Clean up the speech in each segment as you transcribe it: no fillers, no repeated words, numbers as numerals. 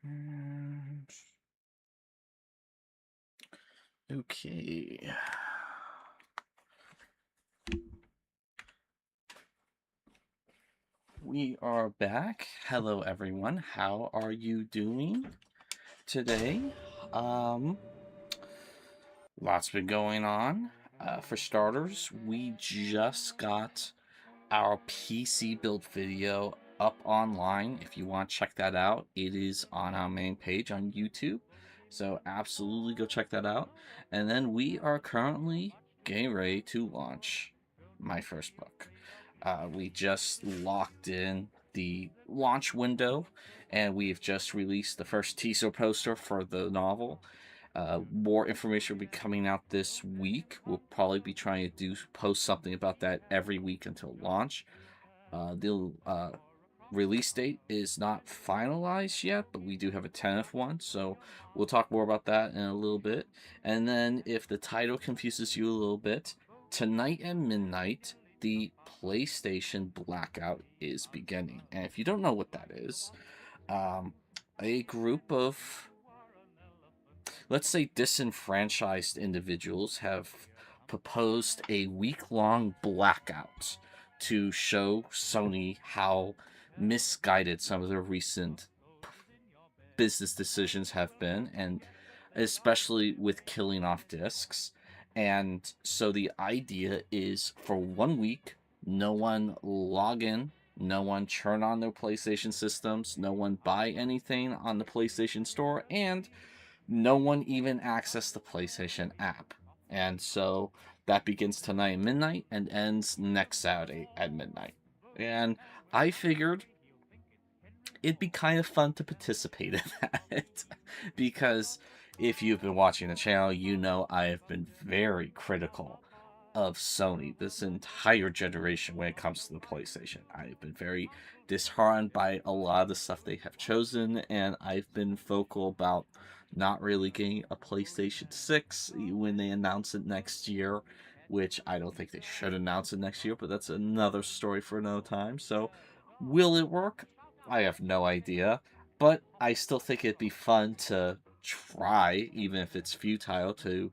And okay. We are back. Hello everyone. How are you doing today? Um Lots been going on. For starters, we just got our PC build video up online. If you want to check that out, it is on our main page on YouTube. So absolutely go check that out. And then we are currently getting ready to launch my first book. We just locked in the launch window, and we've just released the first teaser poster for the novel. More information will be coming out this week. We'll probably be trying to post something about that every week until launch. The release date is not finalized yet, but we do have a tentative one, so we'll talk more about that in a little bit. And then, if the title confuses you a little bit, tonight at midnight, the PlayStation Blackout is beginning. And if you don't know what that is, a group of, let's say, disenfranchised individuals have proposed a week-long blackout to show Sony how misguided some of their recent business decisions have been, and especially with killing off discs. And so the idea is, for 1 week, no one log in, no one turn on their PlayStation systems, no one buy anything on the PlayStation Store, and no one even access the PlayStation app. And so that begins tonight at midnight and ends next Saturday at midnight. And I figured it'd be kind of fun to participate in that because if you've been watching the channel, you know I have been very critical of Sony this entire generation when it comes to the PlayStation. I've been very disheartened by a lot of the stuff they have chosen, and I've been vocal about not really getting a PlayStation 6 when they announce it next year, which I don't think they should announce it next year, but that's another story for another time. So, will it work? I have no idea, but I still think it'd be fun to try, even if it's futile, to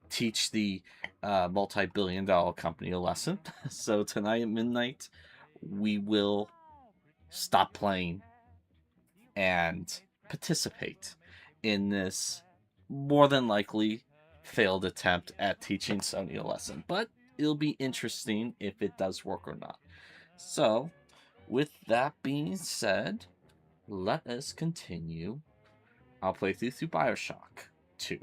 teach the multi-billion-dollar company a lesson. So tonight at midnight, we will stop playing and participate in this more than likely failed attempt at teaching Sony a lesson. But it'll be interesting if it does work or not. So, with that being said, let us continue our playthrough through Bioshock 2.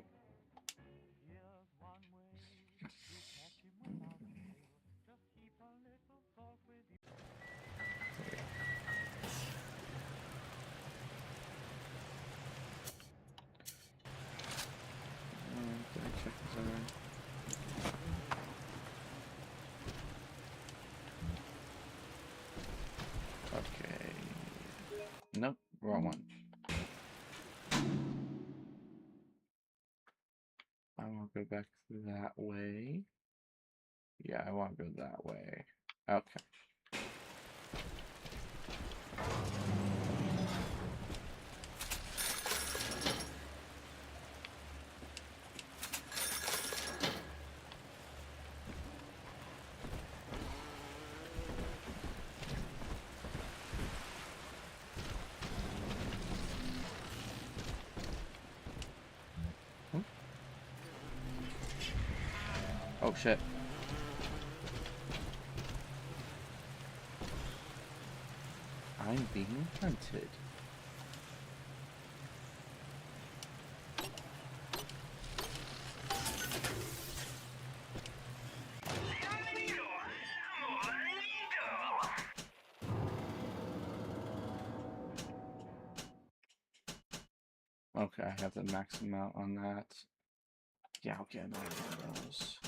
Did I check this already? Okay. Nope, wrong one. I want to go back that way. Yeah, I want to go that way. Okay. Oh shit. I'm being hunted. Okay, I have the max amount on that. Yeah, I'll get another one of those.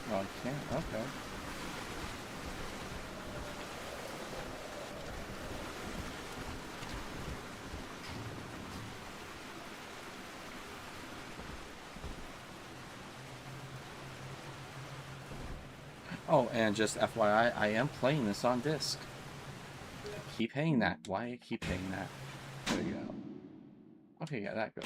Oh, I can't? Okay. Oh, and just FYI, I am playing this on disc. Keep paying that. Why I keep paying that? There we go. Okay, yeah, that goes.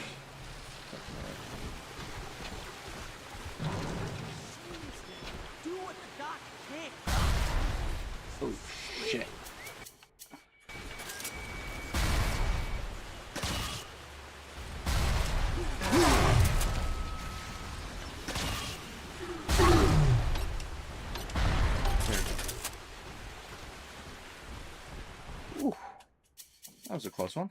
Do what the doc can't. Oh shit. Ooh, that was a close one.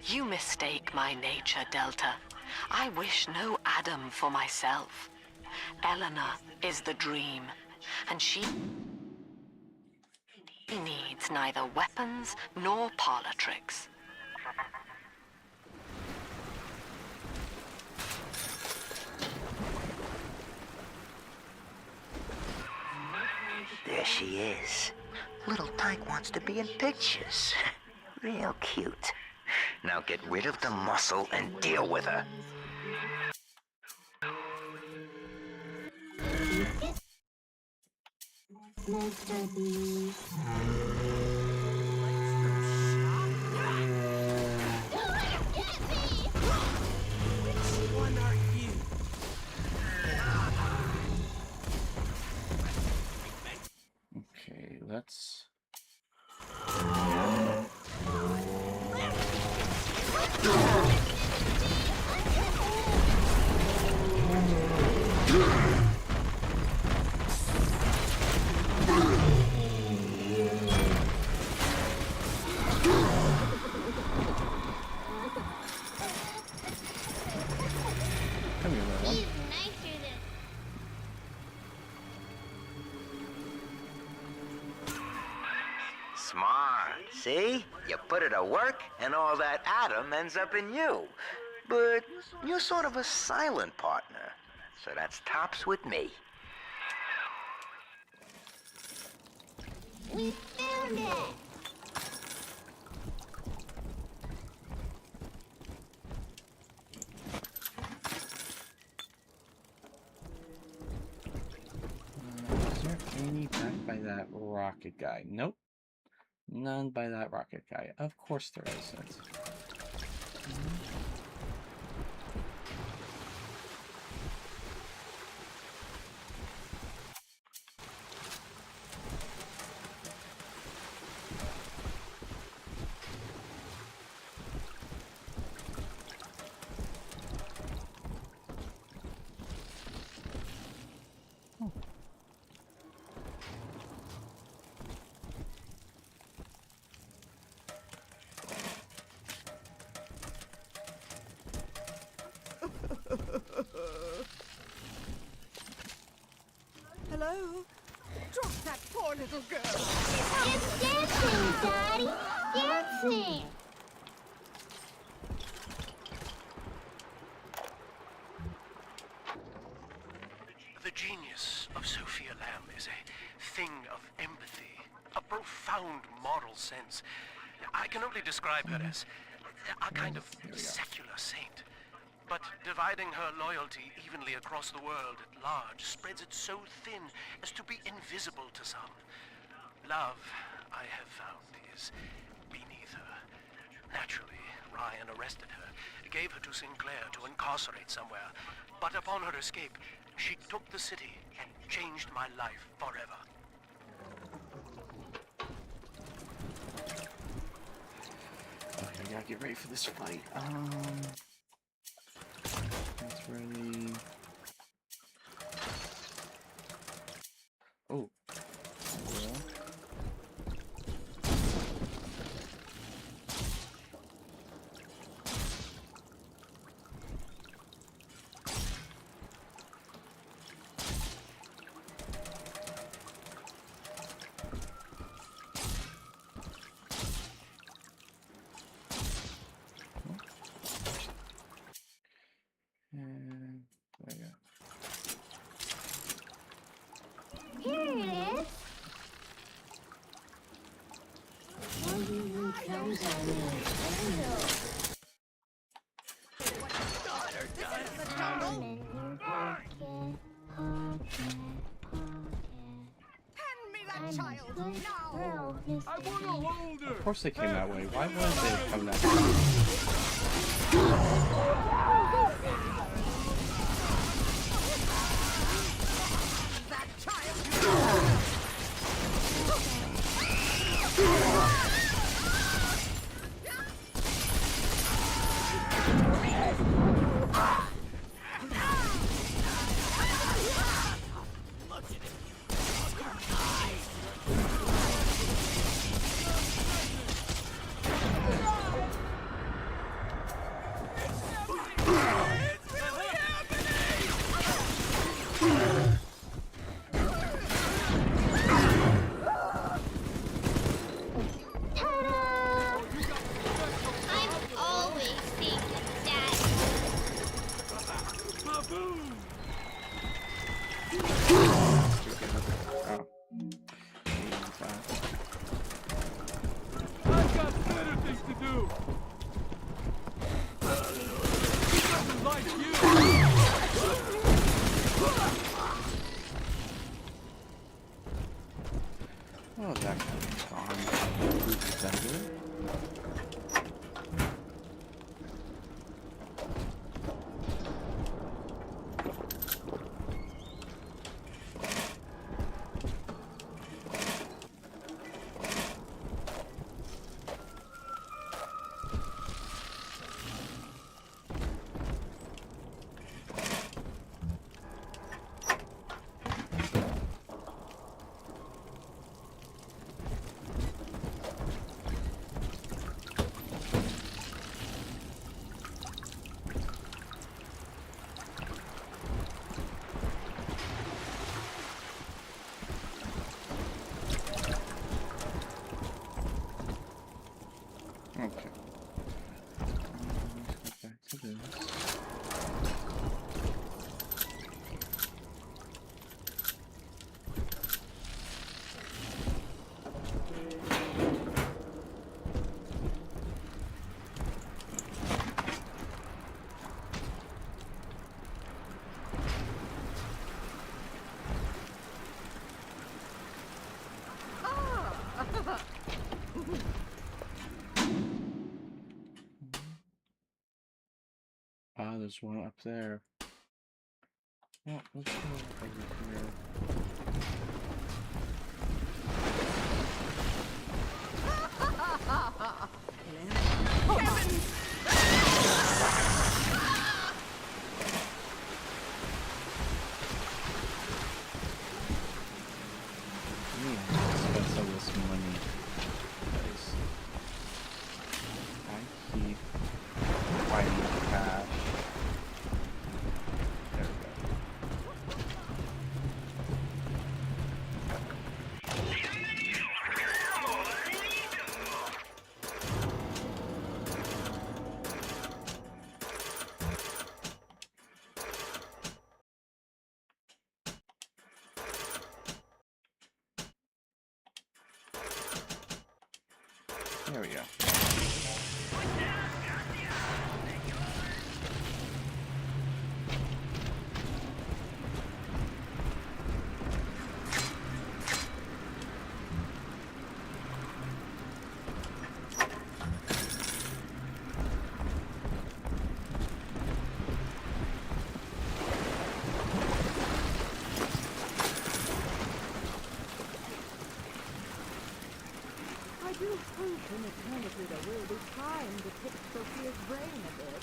You mistake my nature, Delta. I wish no Adam for myself. Eleanor is the dream, and she needs neither weapons nor parlor tricks. There she is. Little Tyke wants to be in pictures. Real cute. Now get rid of the muscle and deal with her. Mr. Beast. Which one are you? Okay, let's. Come here, little one. He's nicer than... Smart, see? You put her to work, and all that Adam ends up in you. But you're sort of a silent partner, so that's tops with me. We found it! Is there any back by that rocket guy? Nope. None by that rocket guy. Of course there isn't. Hello? Drop that poor little girl. It's dancing, Daddy! Dancing! The genius of Sophia Lamb is a thing of empathy, a profound moral sense. I can only describe her as a kind of secular saint. But dividing her loyalty evenly across the world at large spreads it so thin as to be invisible to some. Love, I have found, is beneath her. Naturally, Ryan arrested her, gave her to Sinclair to incarcerate somewhere. But upon her escape, she took the city and changed my life forever. get ready for this fight. That's ready. Oh. Yeah. And there you go. Here it is. Why do you come down here? Hand me that child now! I wanna hold Of course they came that way. Why would they come that way? That child! Ta-da! I'm always thinking that. Oh. I've got better things to do. Like you. Oh, that guy's gone. Is that good? Okay. Let's go back to this. Ah, there's one up there. Well, let's go over here. Spend some of this money. Because I keep finding cash. There we go. There we go. I do hope in eternity there will be time to pick Sophia's brain a bit.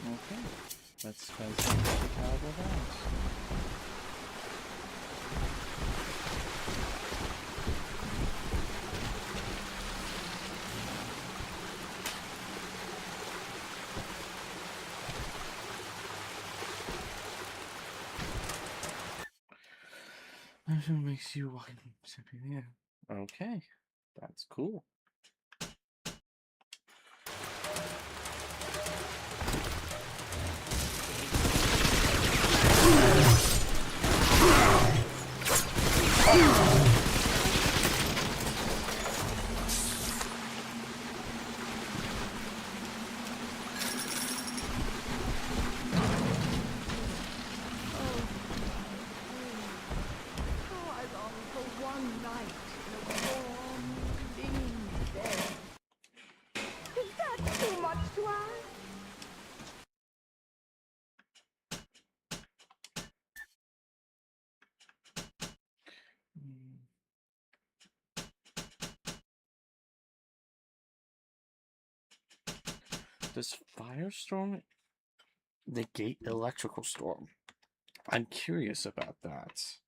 Okay, let's spend some caliber rounds. That makes you walk. Yeah. Okay, that's cool. How I long for one night in a warm, clean bed. Is that too much to ask? Does Firestorm negate Electrical Storm? I'm curious about that.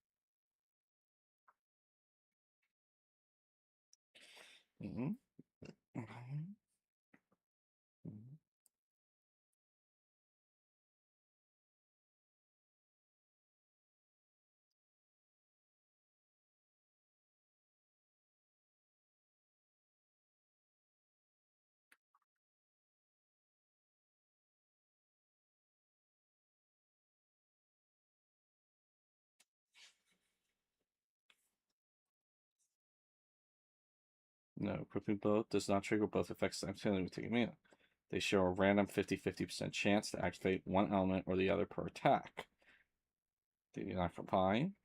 Mhm. Mhm. Mhm. No, equipping both does not trigger both effects simultaneously with taking mana. They show a random 50-50% chance to activate one element or the other per attack. They do not combine.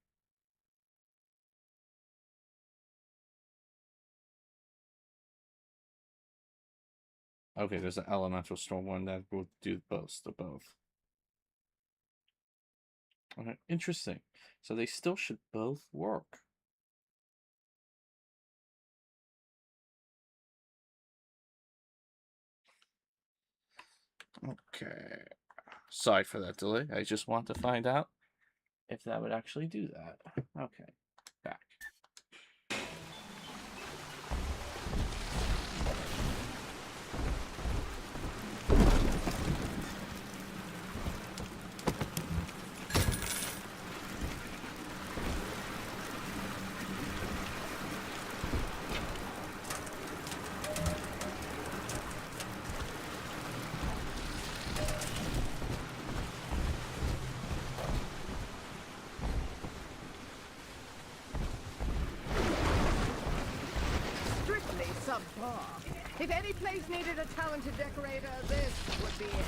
Okay, there's an elemental storm one that will do both. Okay, interesting. So they still should both work. Okay. Sorry for that delay. I just want to find out if that would actually do that. Okay. Back. Strictly subpar. If any place needed a talented decorator, this would be it.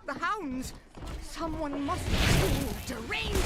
The hounds! Someone must be deranged!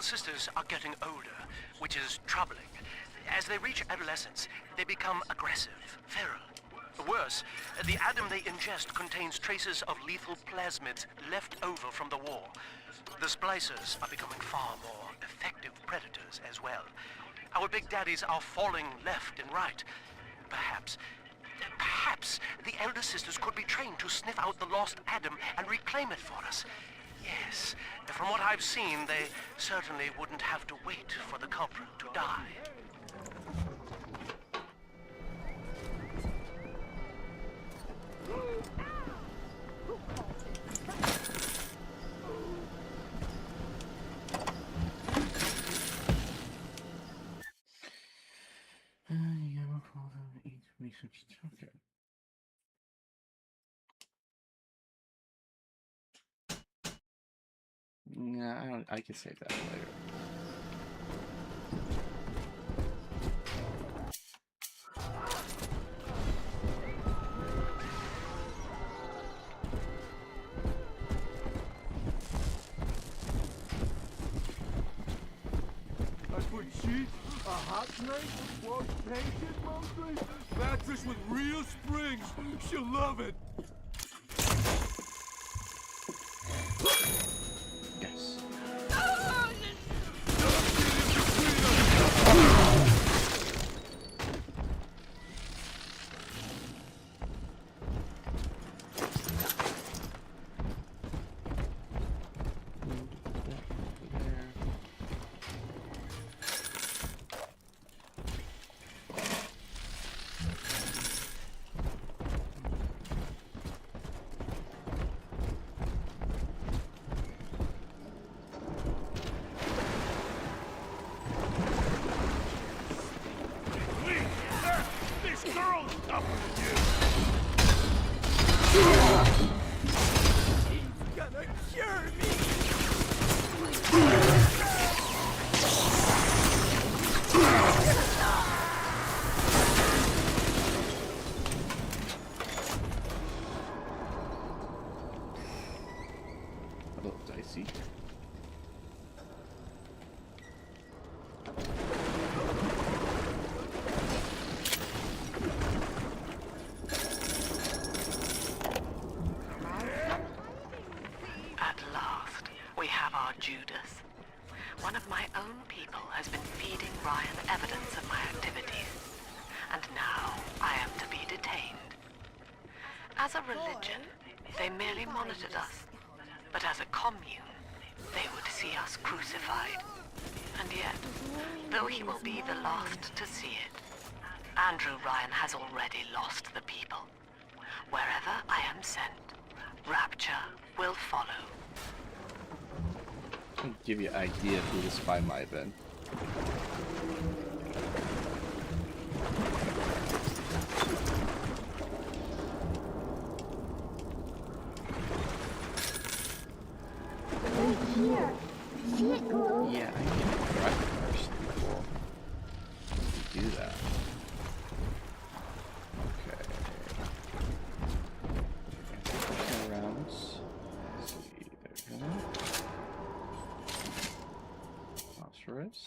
sisters are getting older, which is troubling. As they reach adolescence, they become aggressive, feral. Worse, the Adam they ingest contains traces of lethal plasmids left over from the war. The splicers are becoming far more effective predators as well. Our big daddies are falling left and right. Perhaps the elder sisters could be trained to sniff out the lost Adam and reclaim it for us. Yes, from what I've seen, they certainly wouldn't have to wait for the culprit to die. Okay. Nah, I can save that later. I put sheets, a hot drink, wash painted mostly, mattress with real springs. She'll love it. Yes. Gonna cure me! A little dicey. At last, we have our Judas. One of my own people has been feeding Ryan evidence of my activities. And now I am to be detained. As a religion, they merely monitored us. But as a commune, they would see us crucified. And yet, though he will be the last to see it, Andrew Ryan has already lost the people. Wherever I am sent, Rapture will follow. I'll give you an idea of who the spy might have been. Here. See it glow? Yeah, I need to try it first before we do that. Okay. Turn around. Let's see. There we go. Phosphorus.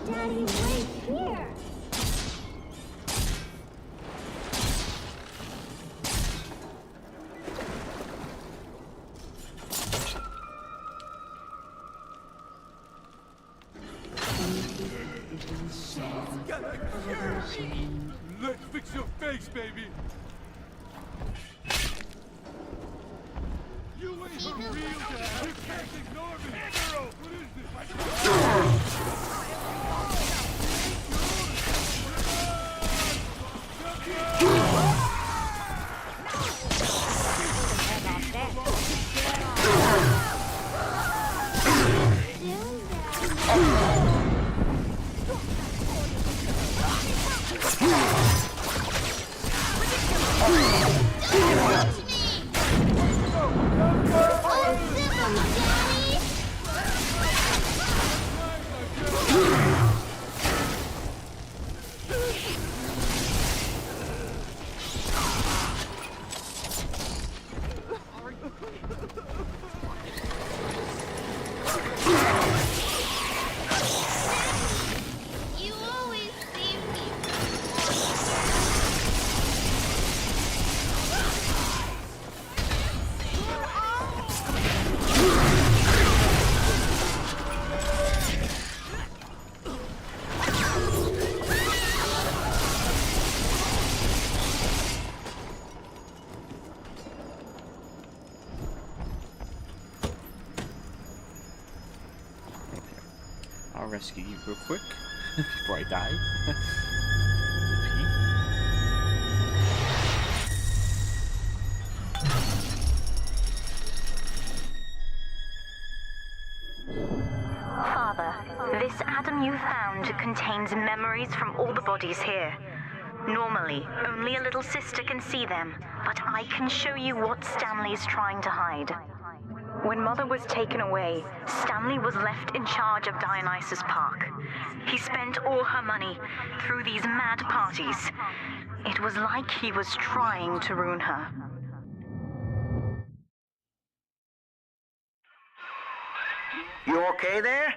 Daddy, wait here! Gonna cure me! Let's fix your face, baby. You ain't for real, Dad. You can't ignore me. Hero, what is this? rescue you real quick before I die. Father, this atom you found contains memories from all the bodies here. Normally, only a little sister can see them, but I can show you what Stanley's trying to hide. When Mother was taken away, Stanley was left in charge of Dionysus Park. He spent all her money through these mad parties. It was like he was trying to ruin her. You okay there?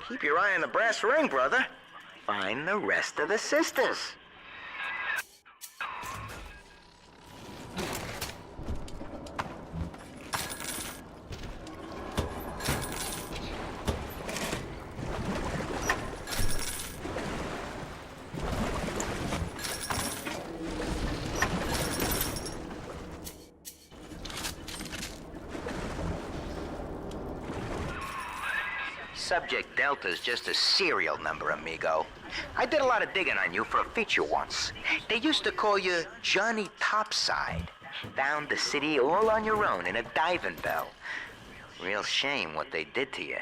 Keep your eye on the brass ring, brother. Find the rest of the sisters. Subject Delta's just a serial number, amigo. I did a lot of digging on you for a feature once. They used to call you Johnny Topside. Found the city all on your own in a diving bell. Real shame what they did to you.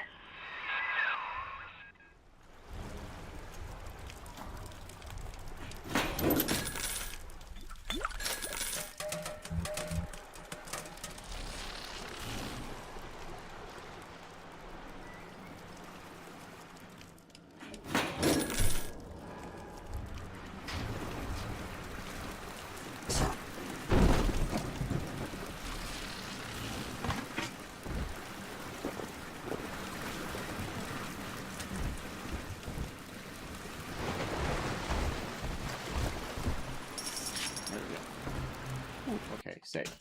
Okay, save.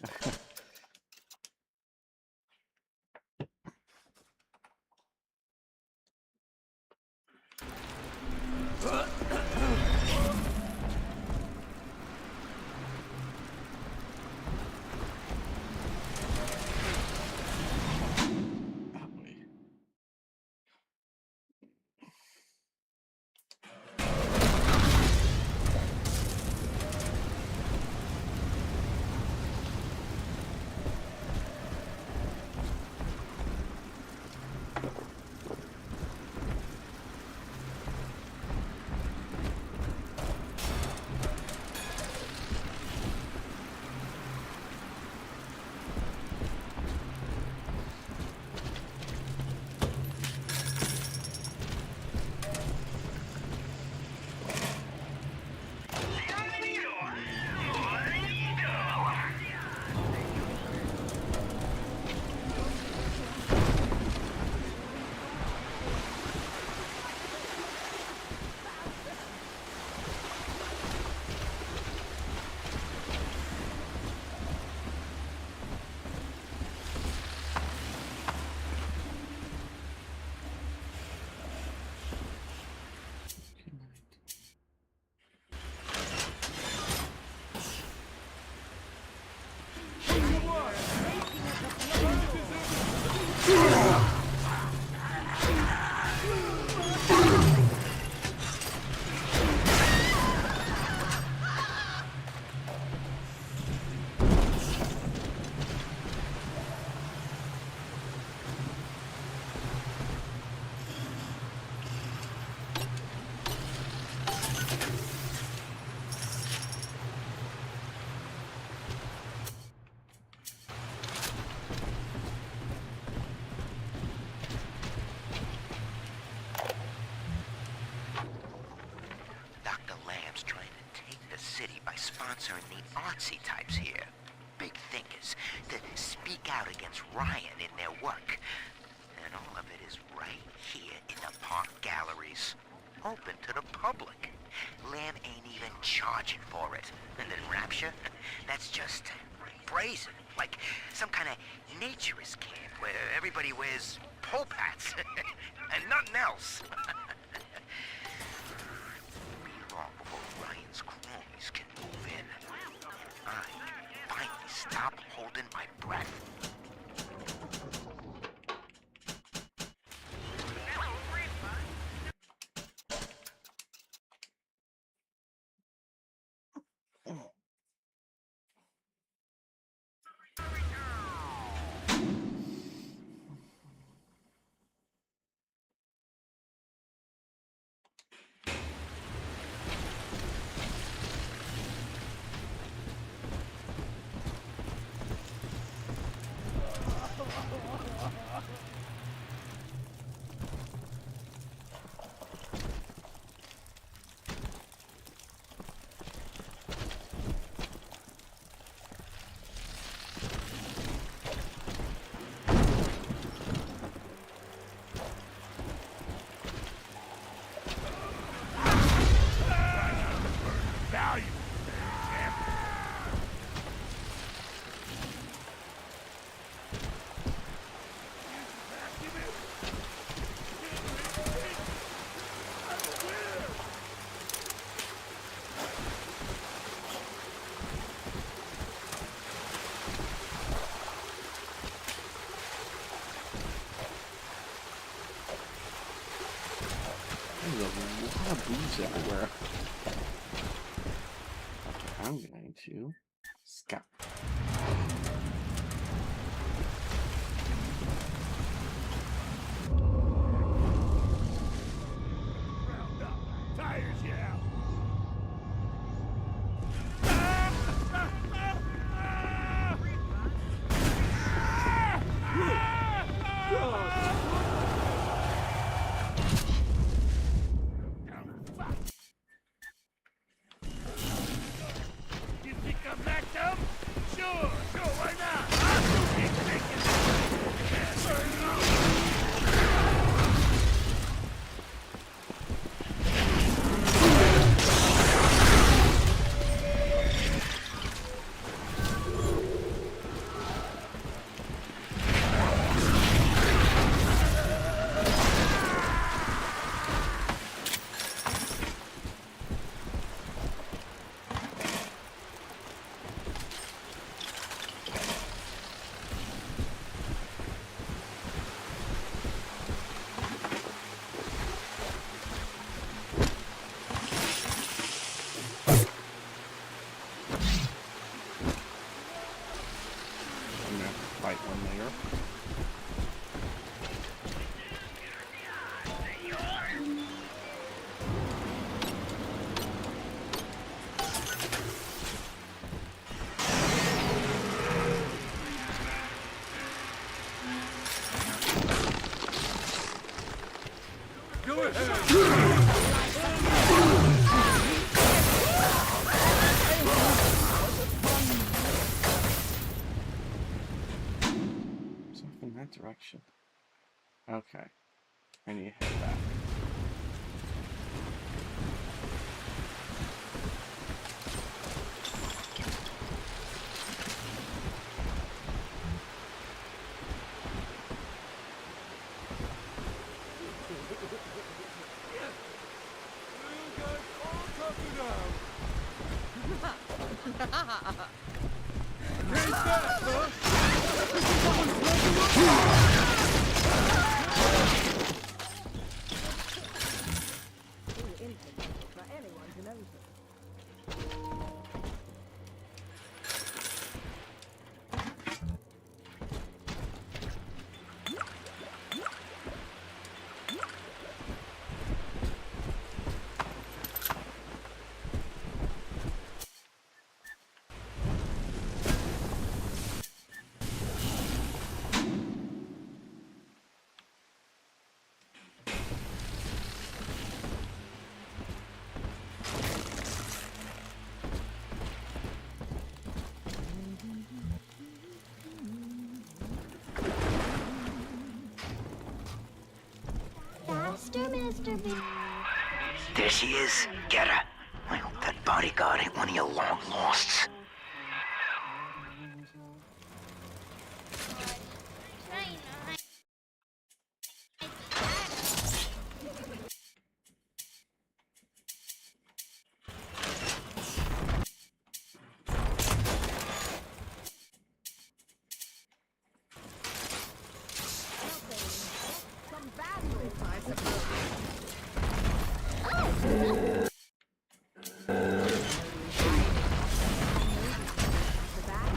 Sponsoring the artsy types here. Big thinkers to speak out against Ryan in their work. And all of it is right here in the park galleries. Open to the public. Lamb ain't even charging for it. And then Rapture? That's just brazen. Like some kind of naturist camp where everybody wears pope hats. And nothing else. Be long before Ryan's cronies can move in. And I can finally stop holding my breath. everywhere. Okay, I'm going to scout. Round up. Tires you out. You think I'm that dumb? Sure, why not? I'm gonna fight one later. Go ahead. It's off in that direction. Okay. I need to head back. You guys all toughen out. Take that, huh? For anyone to notice. Faster, Mr. B. There she is. Get her. I hope that bodyguard ain't one of your long losts. Some bad news, I suppose. The back.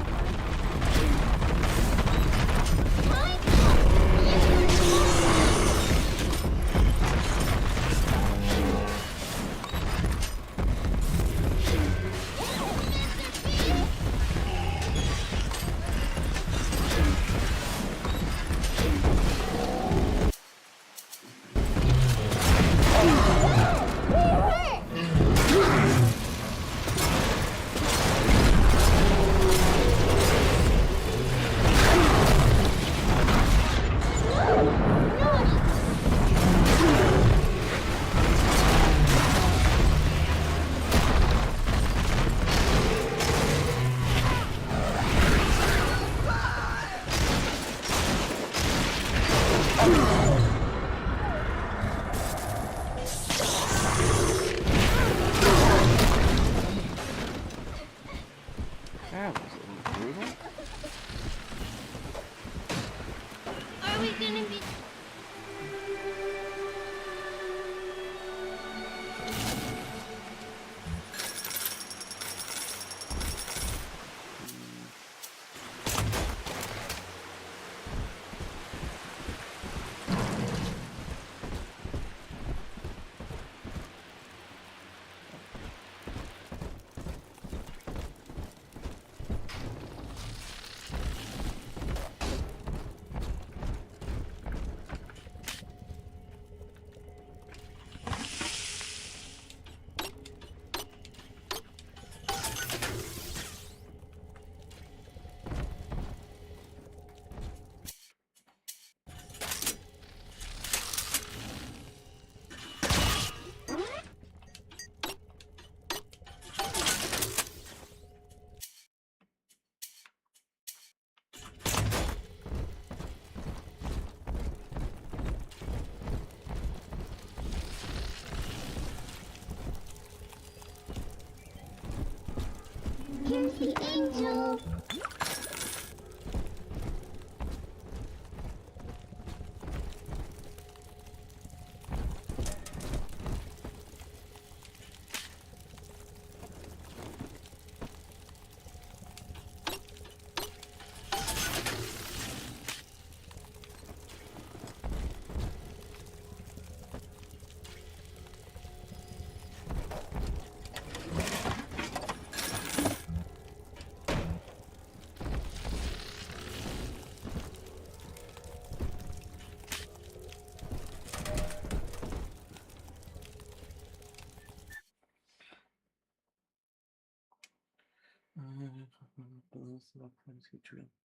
That was a little brutal. Are we gonna be... Here's the angel.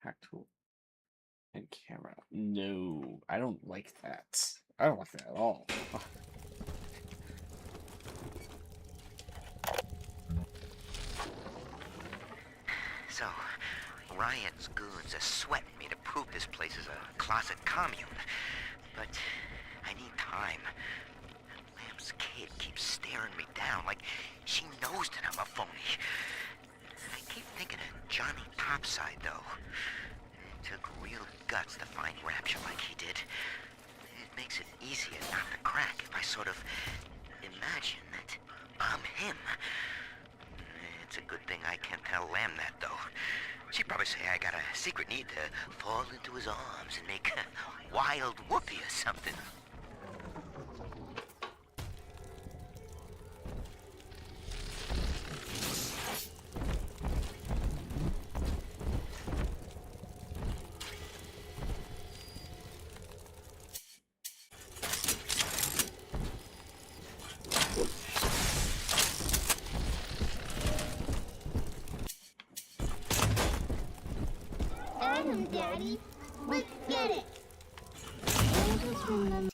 Hack tool and camera. No, I don't like that. I don't like that at all. So, Ryan's goons are sweating me to prove this place is a closet commune. But I need time. Lamb's kid keeps staring me down like she knows that I'm a phony. I keep thinking of Johnny Topside, though. It took real guts to find Rapture like he did. It makes it easier not to crack if I sort of imagine that I'm him. It's a good thing I can't tell Lamb that, though. She'd probably say I got a secret need to fall into his arms and make a wild whoopee or something. Adam, Daddy, let's get it. I just remember.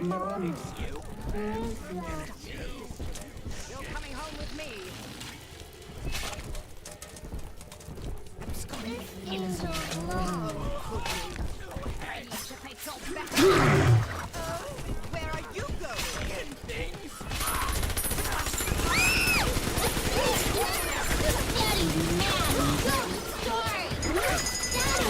Mom, where's that? You're coming home with me. Angel, Mom. Ready to take your back. Where are you going? Daddy's mad. Go, sorry. Daddy.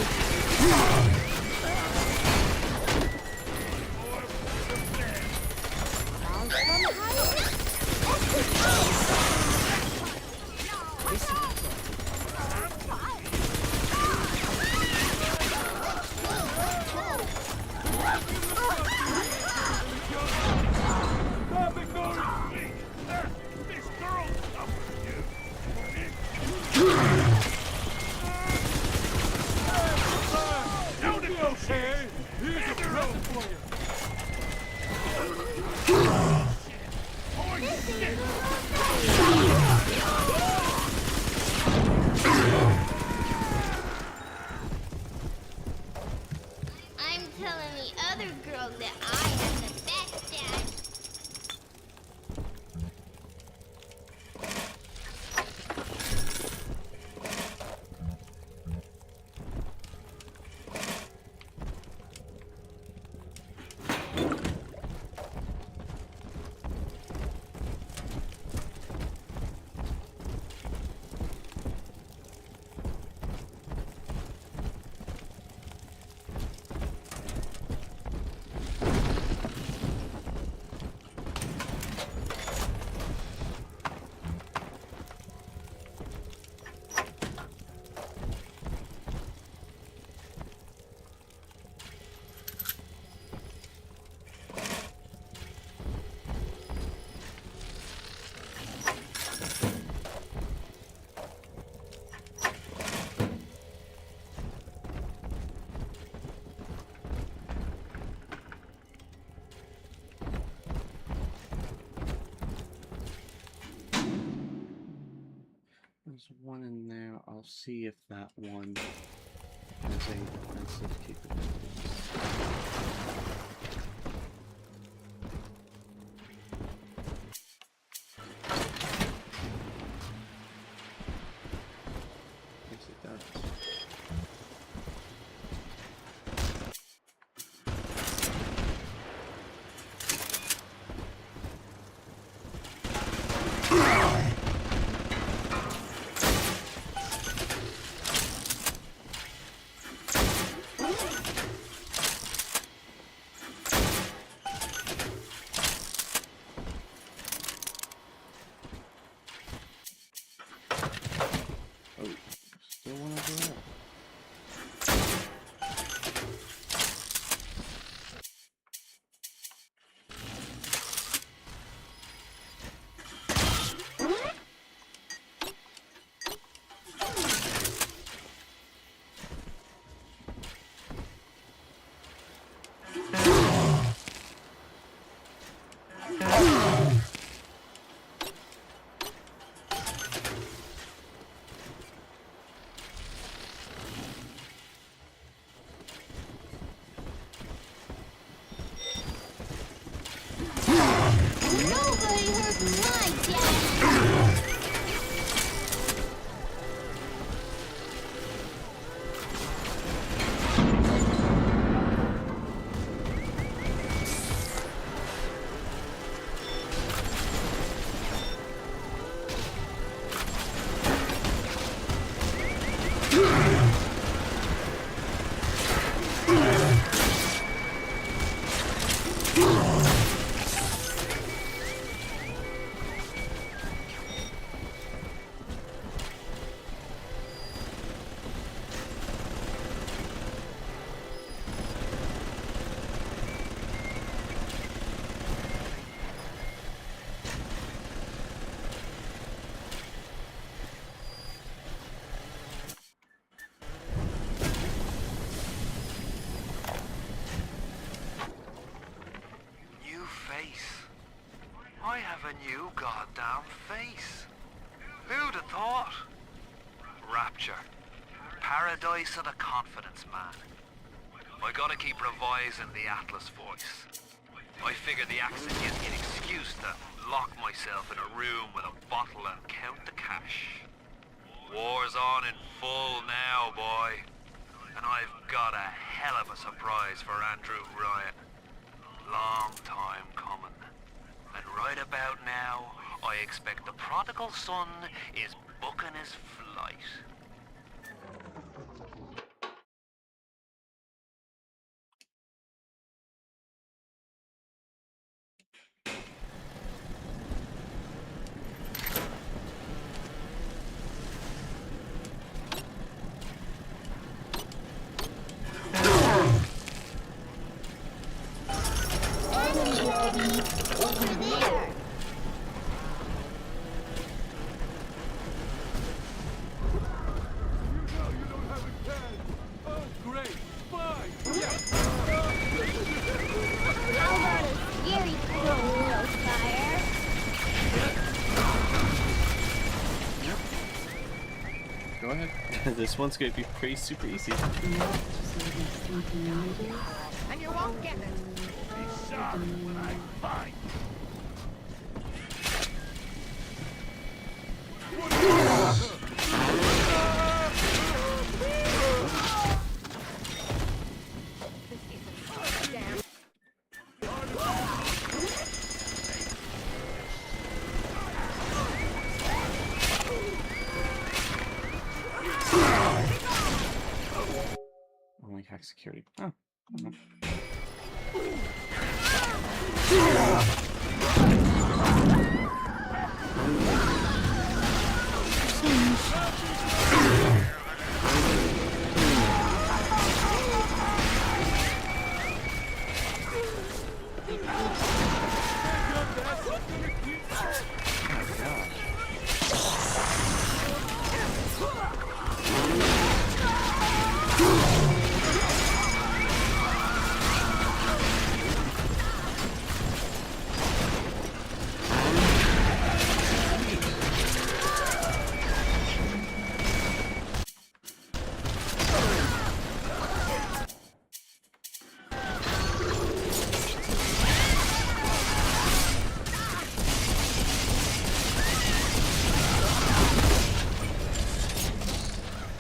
Stop ignoring me! This girl's up with you! Now to go, okay? Here's a present for you! I'm telling the other girls that I am the best dad. There's one in there. I'll see if that one has a defensive capability. Yes, it does. have a new goddamn face. Who'd have thought? Rapture. Paradise of the confidence man. I gotta keep revising the Atlas voice. I figure the accent gives me an excuse to lock myself in a room with a bottle and count the cash. War's on in full now, boy. And I've got a hell of a surprise for Andrew Ryan. Long time coming. And right about now, I expect the prodigal son is booking his flight. Over there. You don't have a can. Oh, great. Fine. How about a scary throw, little fire? Go ahead. This one's gonna be pretty super easy. And you won't get it. Be sorry when I find you. Only hack security. Oh.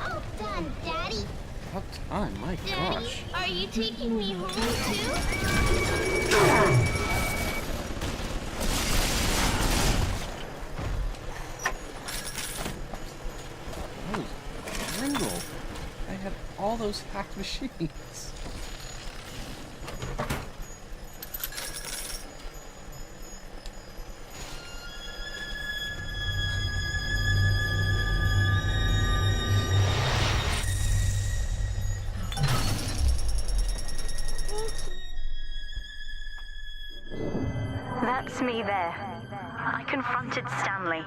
All done, Daddy. About time, my Daddy, gosh. are you taking me home too? That was brutal. I had all those hacked machines. That's me there. I confronted Stanley.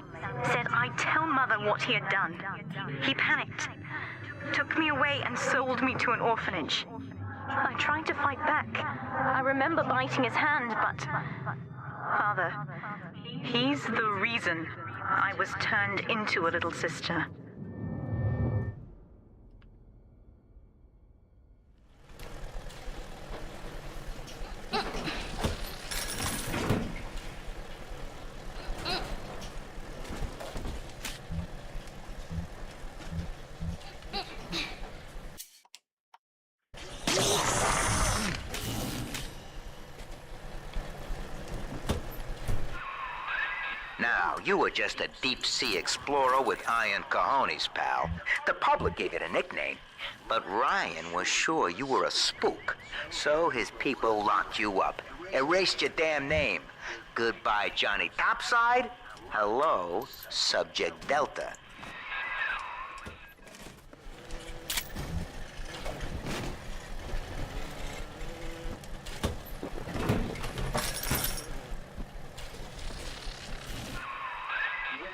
Said I'd tell Mother what he had done. He panicked. Took me away and sold me to an orphanage. I tried to fight back. I remember biting his hand, but... Father, he's the reason I was turned into a little sister. Now, you were just a deep-sea explorer with iron cojones, pal. The public gave it a nickname. But Ryan was sure you were a spook. So his people locked you up. Erased your damn name. Goodbye, Johnny Topside. Hello, Subject Delta.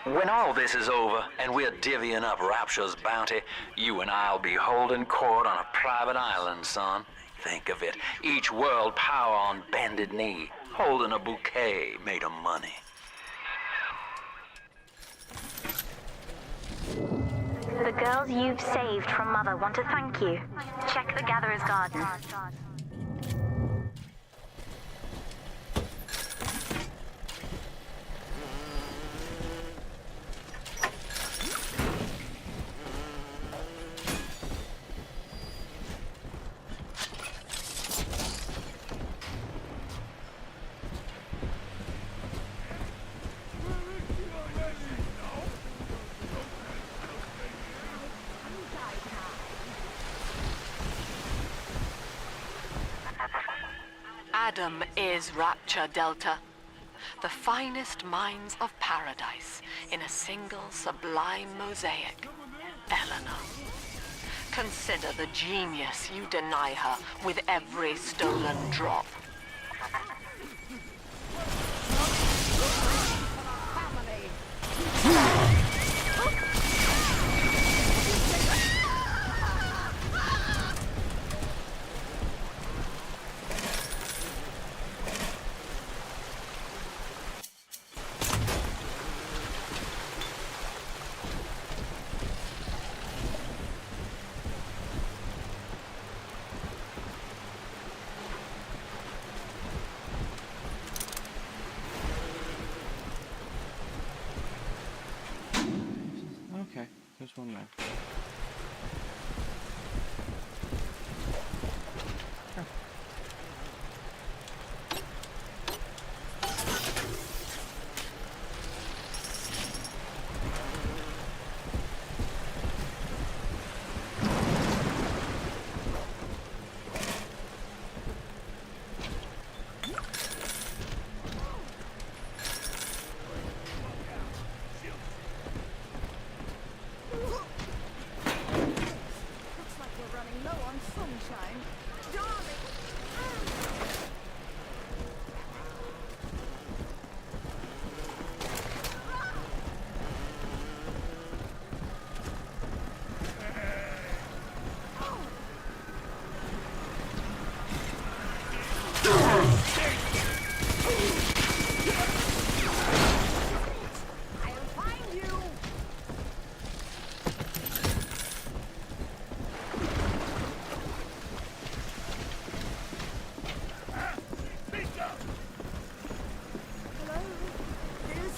When all this is over and we're divvying up Rapture's bounty, you and I'll be holding court on a private island, son. Think of it, each world power on bended knee, holding a bouquet made of money. The girls you've saved from Mother want to thank you. Check the Gatherer's Garden. Adam is Rapture Delta, the finest minds of paradise in a single sublime mosaic. Eleanor. Consider the genius you deny her with every stolen drop. Okay, there's one there.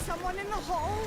Someone in the hole?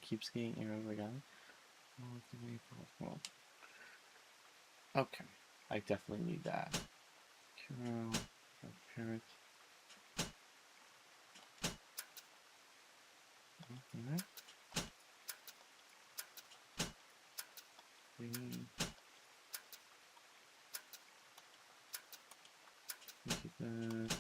Keeps getting error again. Okay, I definitely need that. Carol, parrot. Okay. Look at that.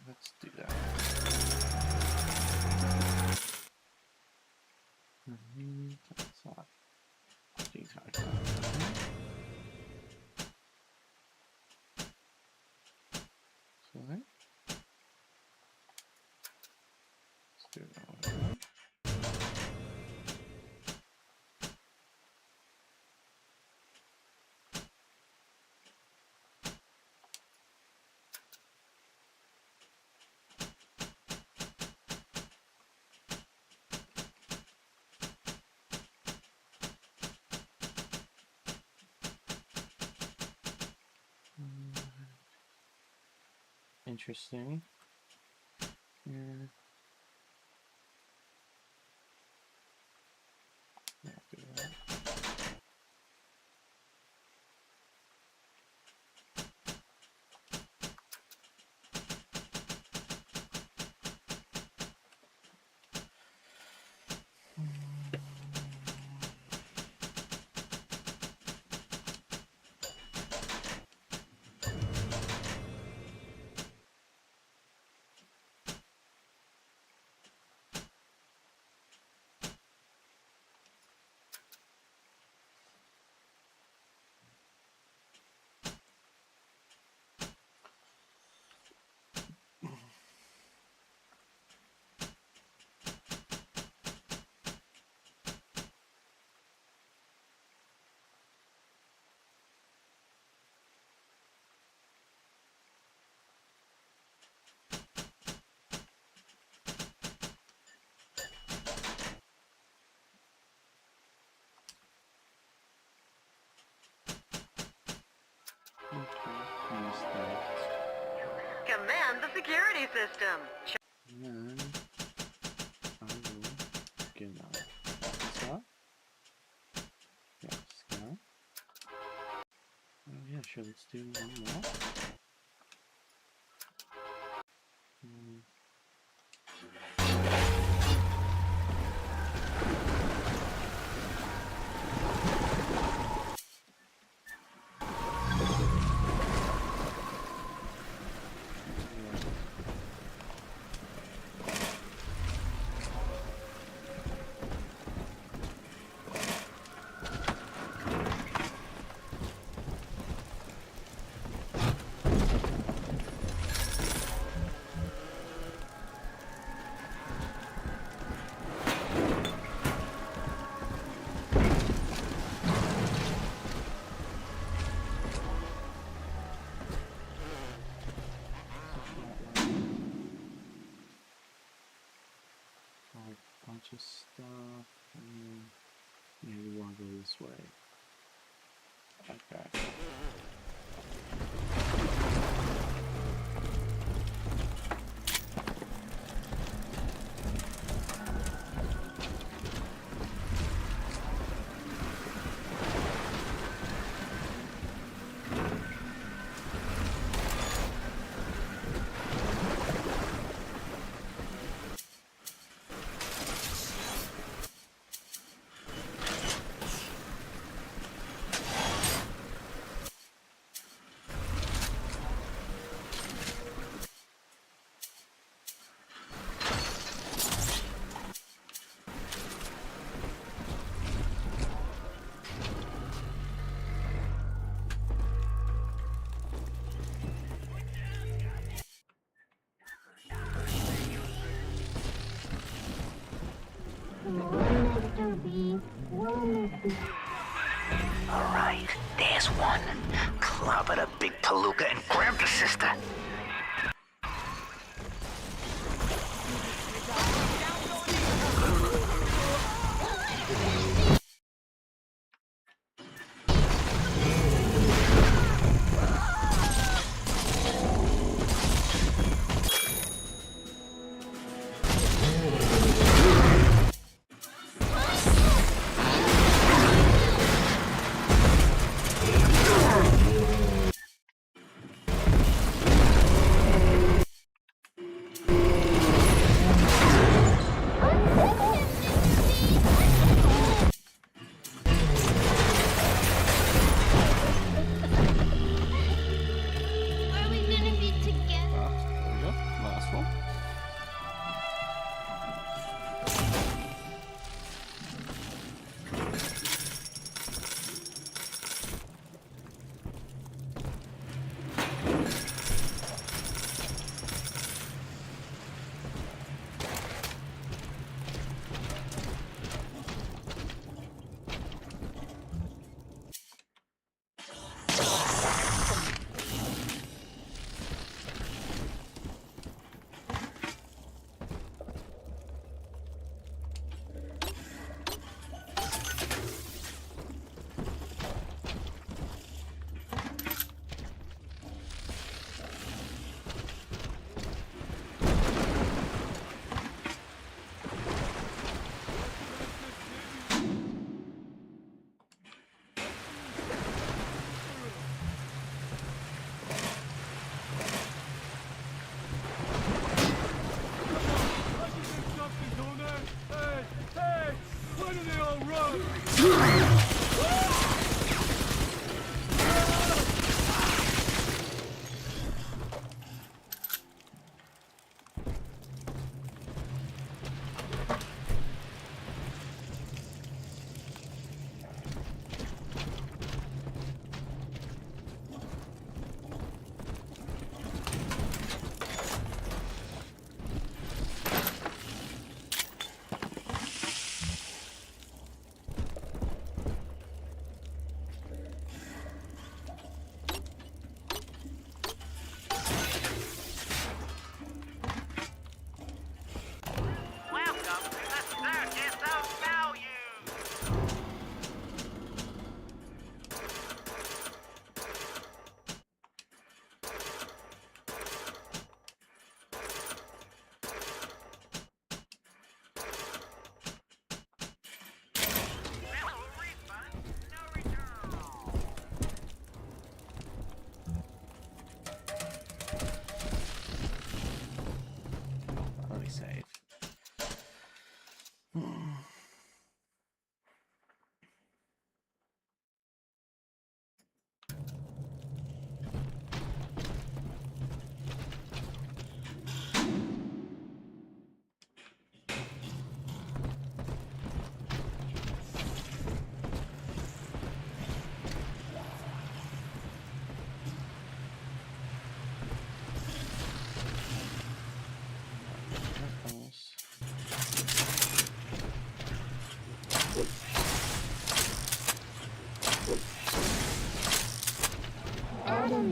Let's do that. Let's do that one. Interesting. Yeah. Do that. man the security system. And then I will get out. Stop. Yeah, scout. Oh yeah, sure, let's do one more. Bunch of stuff, and maybe we want to go this way. Okay. Alright, there's one. Clobber the big palooka and grab the sister.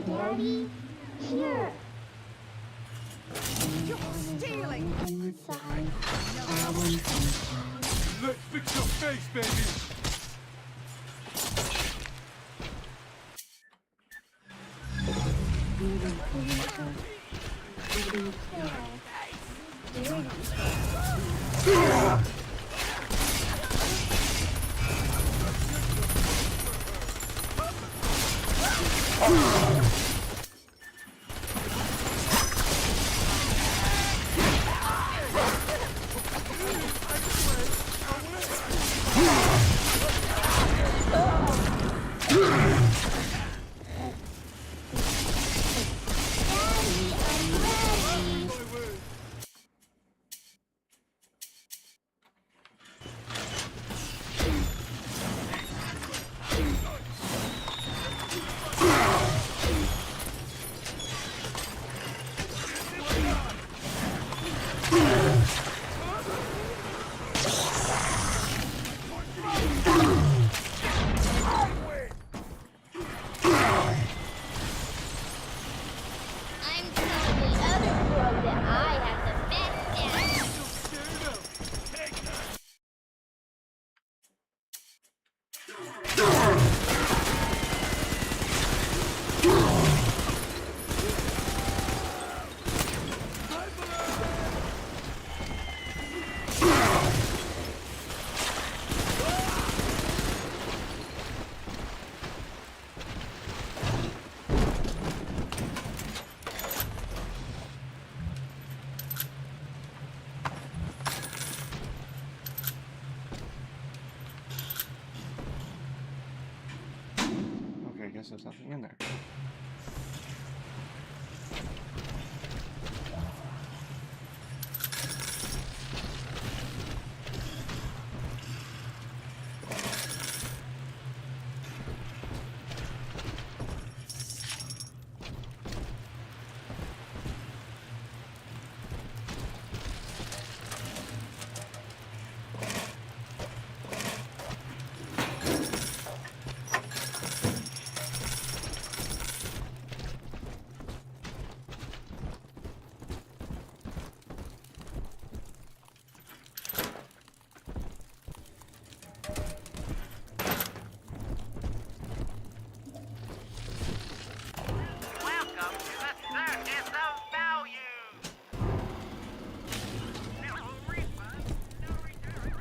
Daddy? Here. You're stealing! Inside. Let's fix your face, baby! I'm telling the other girl that I have the best dad. Okay, I guess there's nothing in there. Welcome to the Circus of Value! No refund, no return.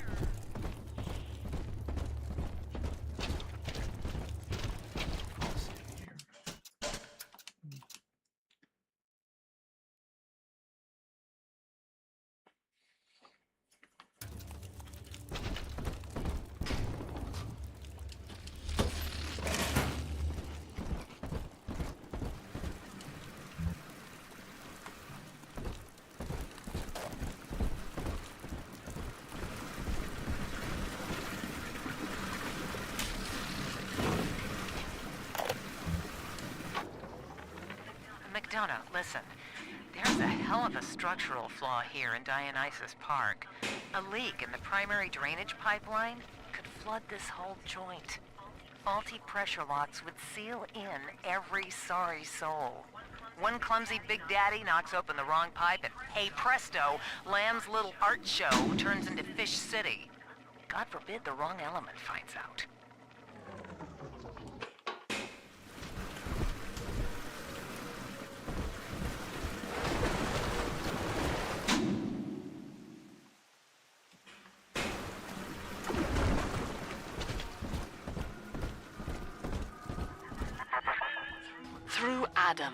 I'll see here. McDonough, listen. There's a hell of a structural flaw here in Dionysus Park. A leak in the primary drainage pipeline could flood this whole joint. Faulty pressure locks would seal in every sorry soul. One clumsy Big Daddy knocks open the wrong pipe and, hey presto, Lamb's little art show turns into Fish City. God forbid the wrong element finds out. Through Adam,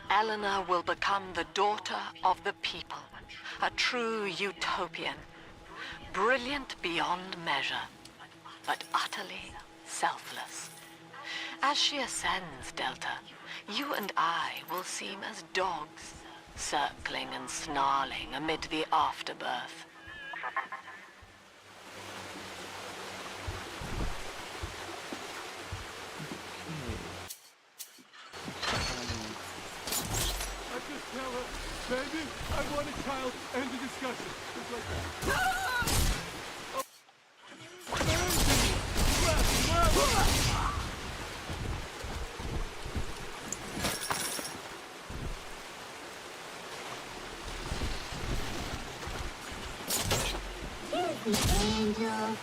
Eleanor will become the daughter of the people, a true utopian, brilliant beyond measure, but utterly selfless. As she ascends, Delta, you and I will seem as dogs, circling and snarling amid the afterbirth. I just tell her, baby, I want a child, end the discussion. Just like that. Oh, baby! angel.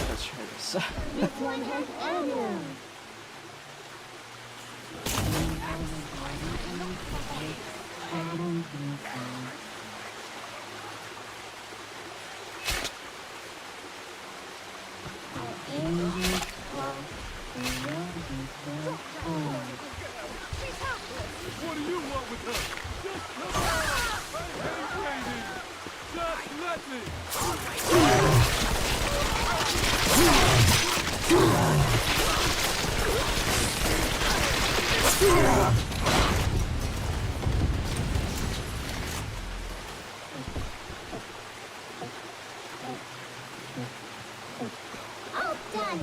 Let's try this. This one has ammo. What do you want with us? Just come on! I hate waiting! Just let me! All done,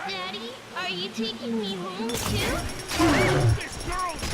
Daddy, are you taking me home too? This girl's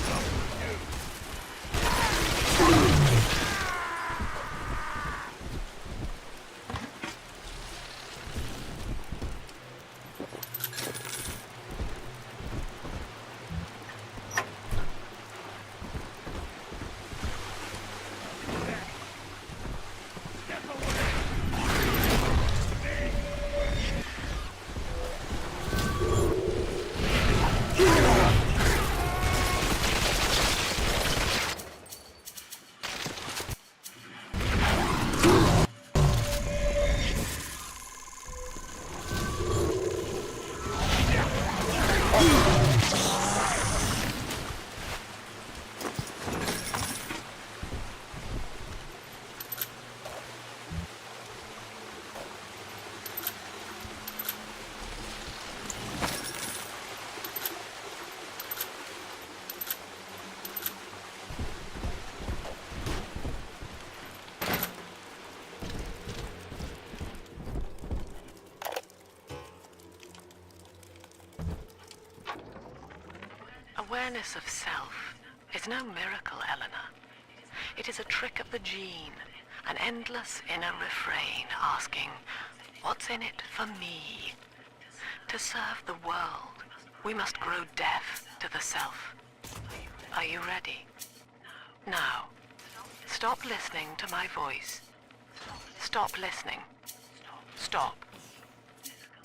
Awareness of self is no miracle, Eleanor. It is a trick of the gene, an endless inner refrain asking, what's in it for me? To serve the world, we must grow deaf to the self. Are you ready? Now, stop listening to my voice. Stop listening. Stop.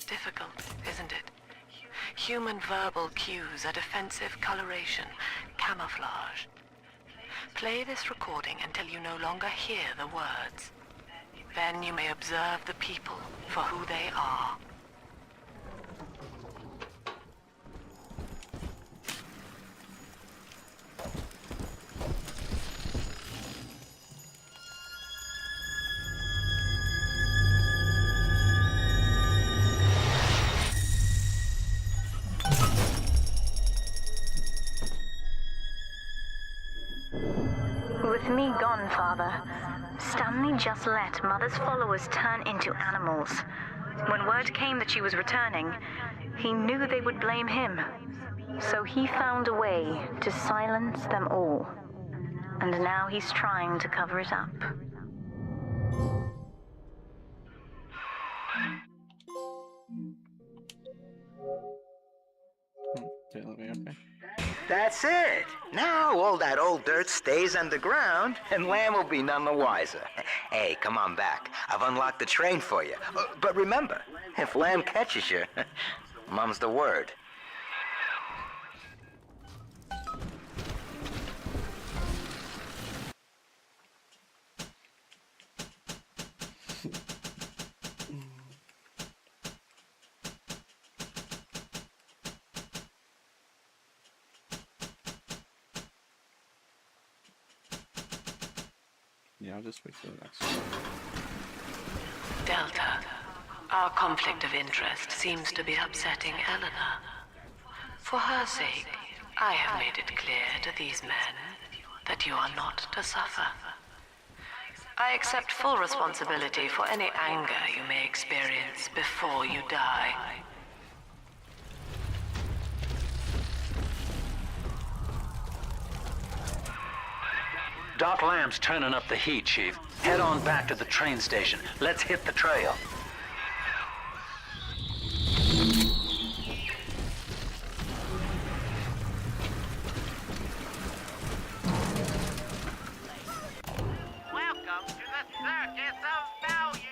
Difficult, isn't it? Human verbal cues are defensive coloration, camouflage. Play this recording until you no longer hear the words. Then you may observe the people for who they are. With me gone, Father, Stanley just let Mother's followers turn into animals. When word came that she was returning, he knew they would blame him. So he found a way to silence them all. And now he's trying to cover it up. Okay. That's it. Now all that old dirt stays underground, and Lamb will be none the wiser. Hey, come on back. I've unlocked the train for you. But remember, if Lamb catches you, mum's the word. Yeah, I'll just wait for the next one. Delta, our conflict of interest seems to be upsetting Eleanor. For her sake, I have made it clear to these men that you are not to suffer. I accept full responsibility for any anger you may experience before you die. Doc Lamb's turning up the heat, Chief. Head on back to the train station. Let's hit the trail. Welcome to the Circus of Value.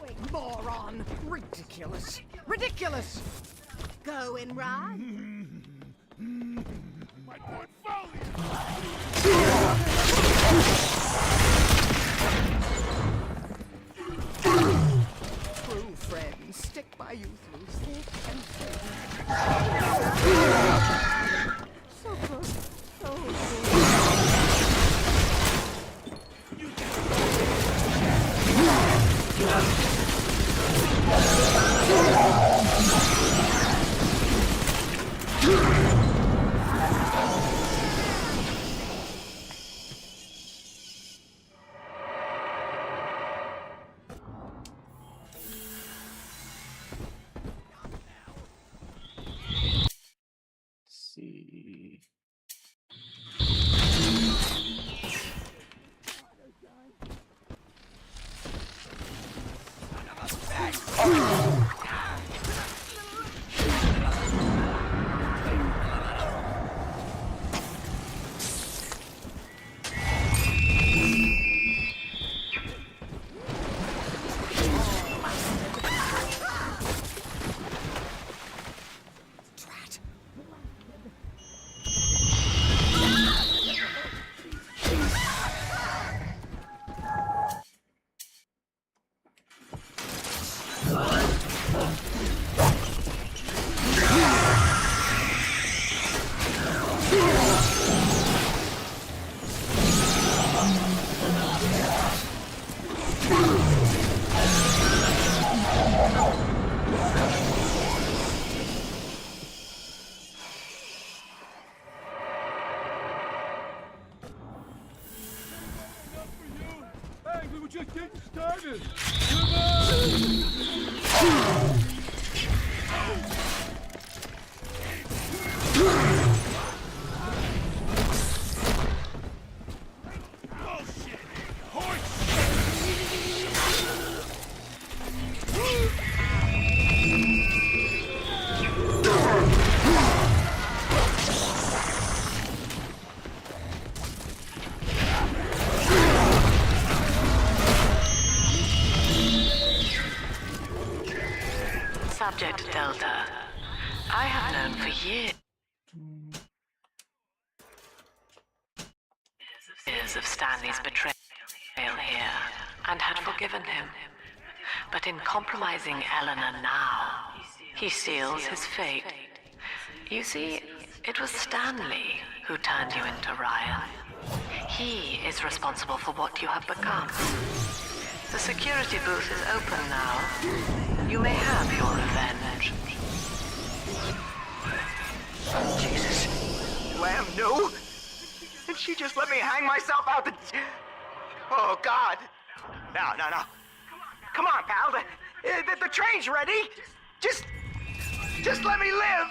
Wait, moron! Ridiculous! Ridiculous! Going right? My portfolio! True friends stick by you through thick and thin. So good. So good. Let's see. Hey, we were just getting started! Come on! Bullshit! Horse Subject Delta, I have known for years of Stanley's betrayal here, and had forgiven him. But in compromising Eleanor now, he seals his fate. You see, it was Stanley who turned you into Ryan. He is responsible for what you have become. The security booth is open now. You may have your revenge. Jesus. Lamb, no? And she just let me hang myself out the... Oh, God. No. Come on, pal. The train's ready. Just let me live.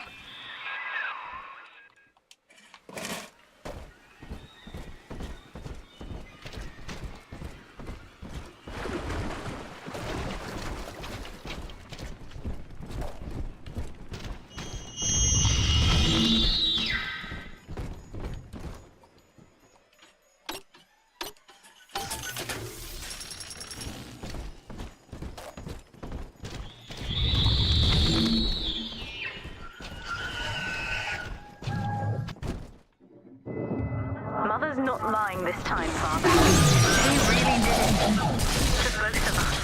was not lying this time, Father. He really did it. To both of us.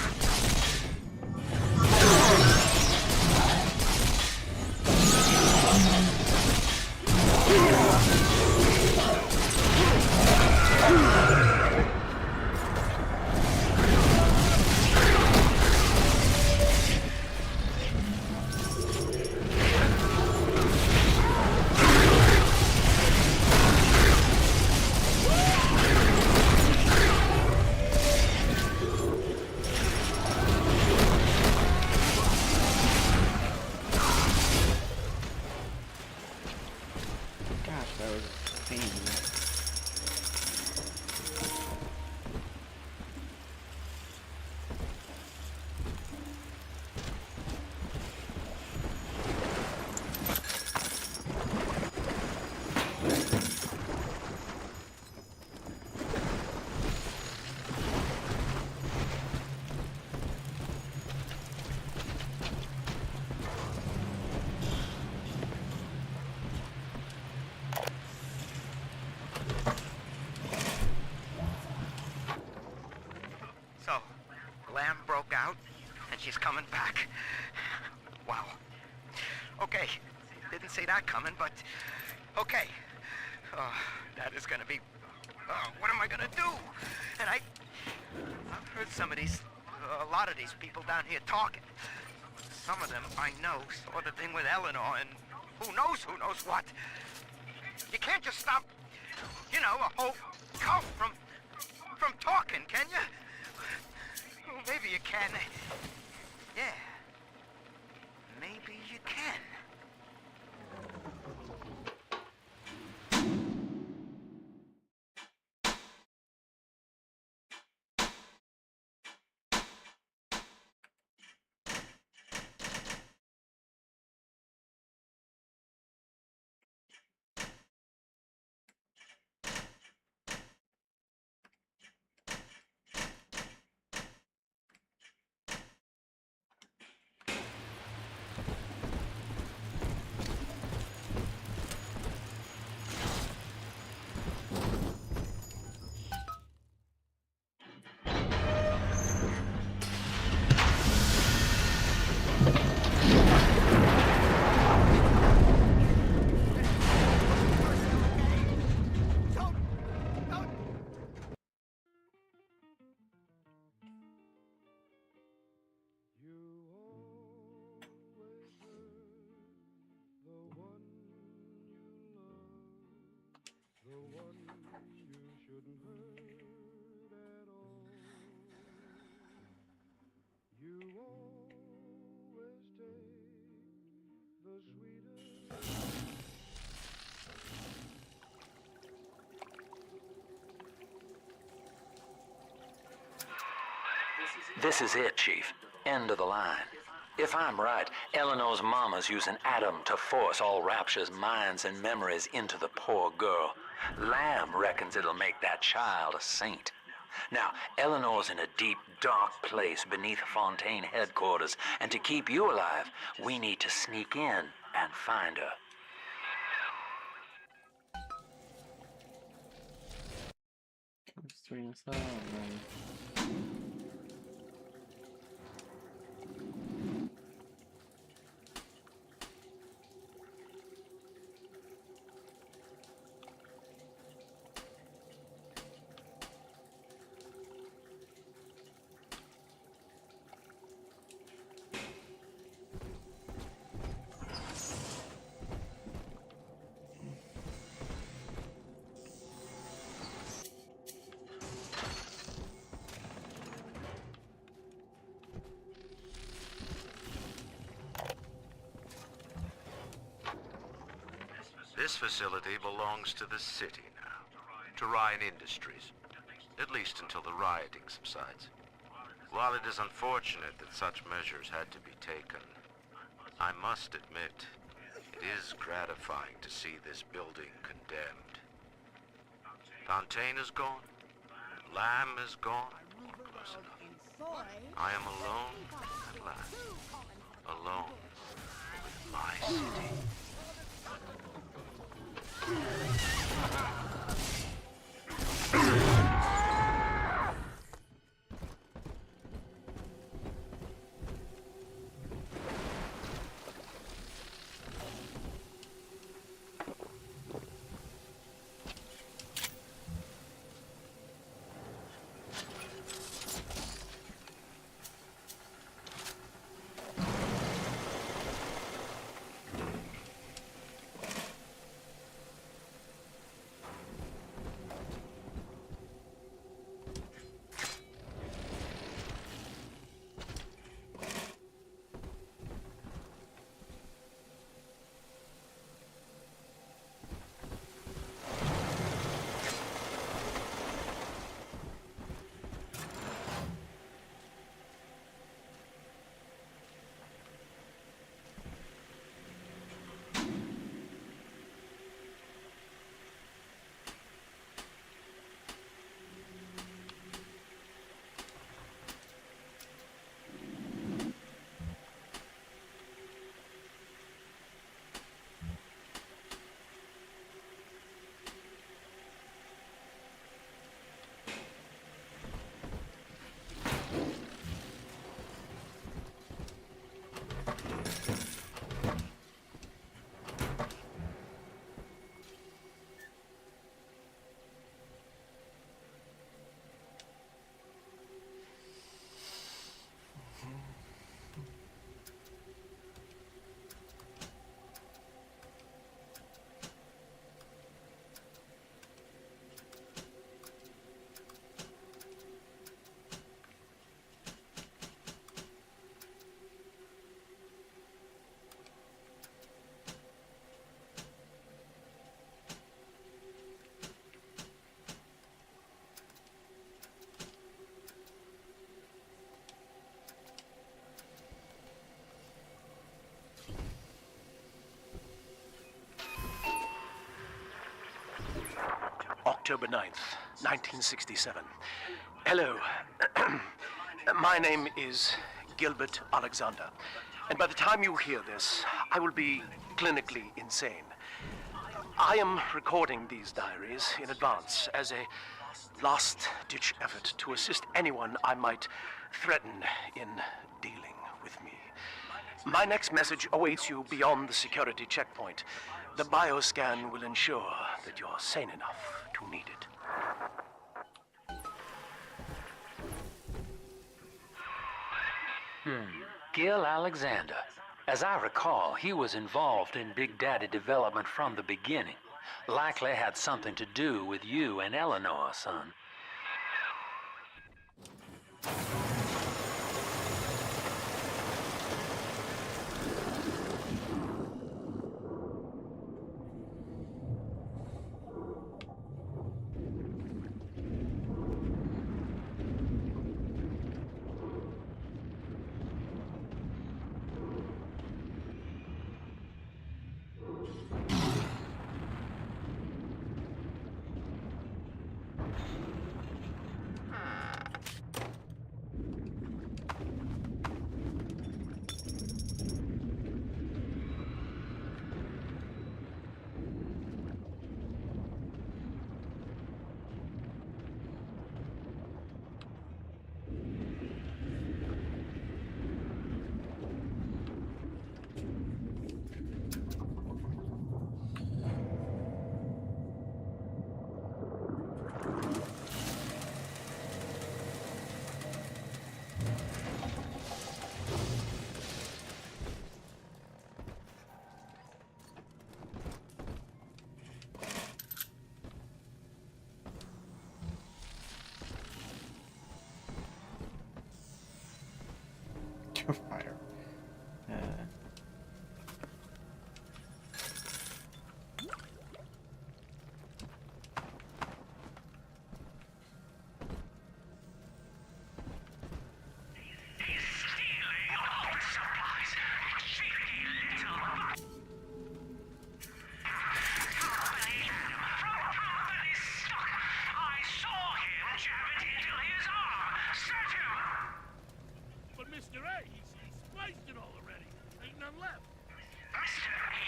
Gosh, that was a pain. So, Lamb broke out, and she's coming back. Wow. Okay, didn't see that coming, but okay. That is gonna be... what am I gonna do? And I've heard a lot of these people down here talking. Some of them I know, sort of thing with Eleanor, and who knows what. You can't just stop, a whole cult from talking, can you? Well, maybe you can. Yeah. Maybe you can. This is it, Chief. End of the line. If I'm right, Eleanor's mama's using Adam to force all Rapture's minds and memories into the poor girl. Lamb reckons it'll make that child a saint. Now, Eleanor's in a deep, dark place beneath Fontaine headquarters, and to keep you alive, we need to sneak in and find her. This facility belongs to the city now, to Ryan Industries, at least until the rioting subsides. While it is unfortunate that such measures had to be taken, I must admit, it is gratifying to see this building condemned. Fontaine is gone, Lamb is gone, or close enough. I am alone at last, alone with my city. October 9th, 1967. Hello. My name is Gilbert Alexander, and by the time you hear this, I will be clinically insane. I am recording these diaries in advance as a last-ditch effort to assist anyone I might threaten in dealing with me. My next message awaits you beyond the security checkpoint. The bioscan will ensure that you're sane enough to need it. Gil Alexander. As I recall, he was involved in Big Daddy development from the beginning. Likely had something to do with you and Eleanor, son. Fire. But Mr. A, he's spliced it all already. Ain't none left. Mr. A,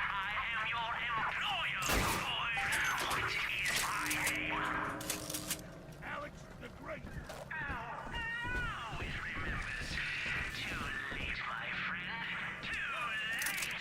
I am your employer, boy. What is my name? Alex the Great. Always remembers. Too late, my friend. Too late.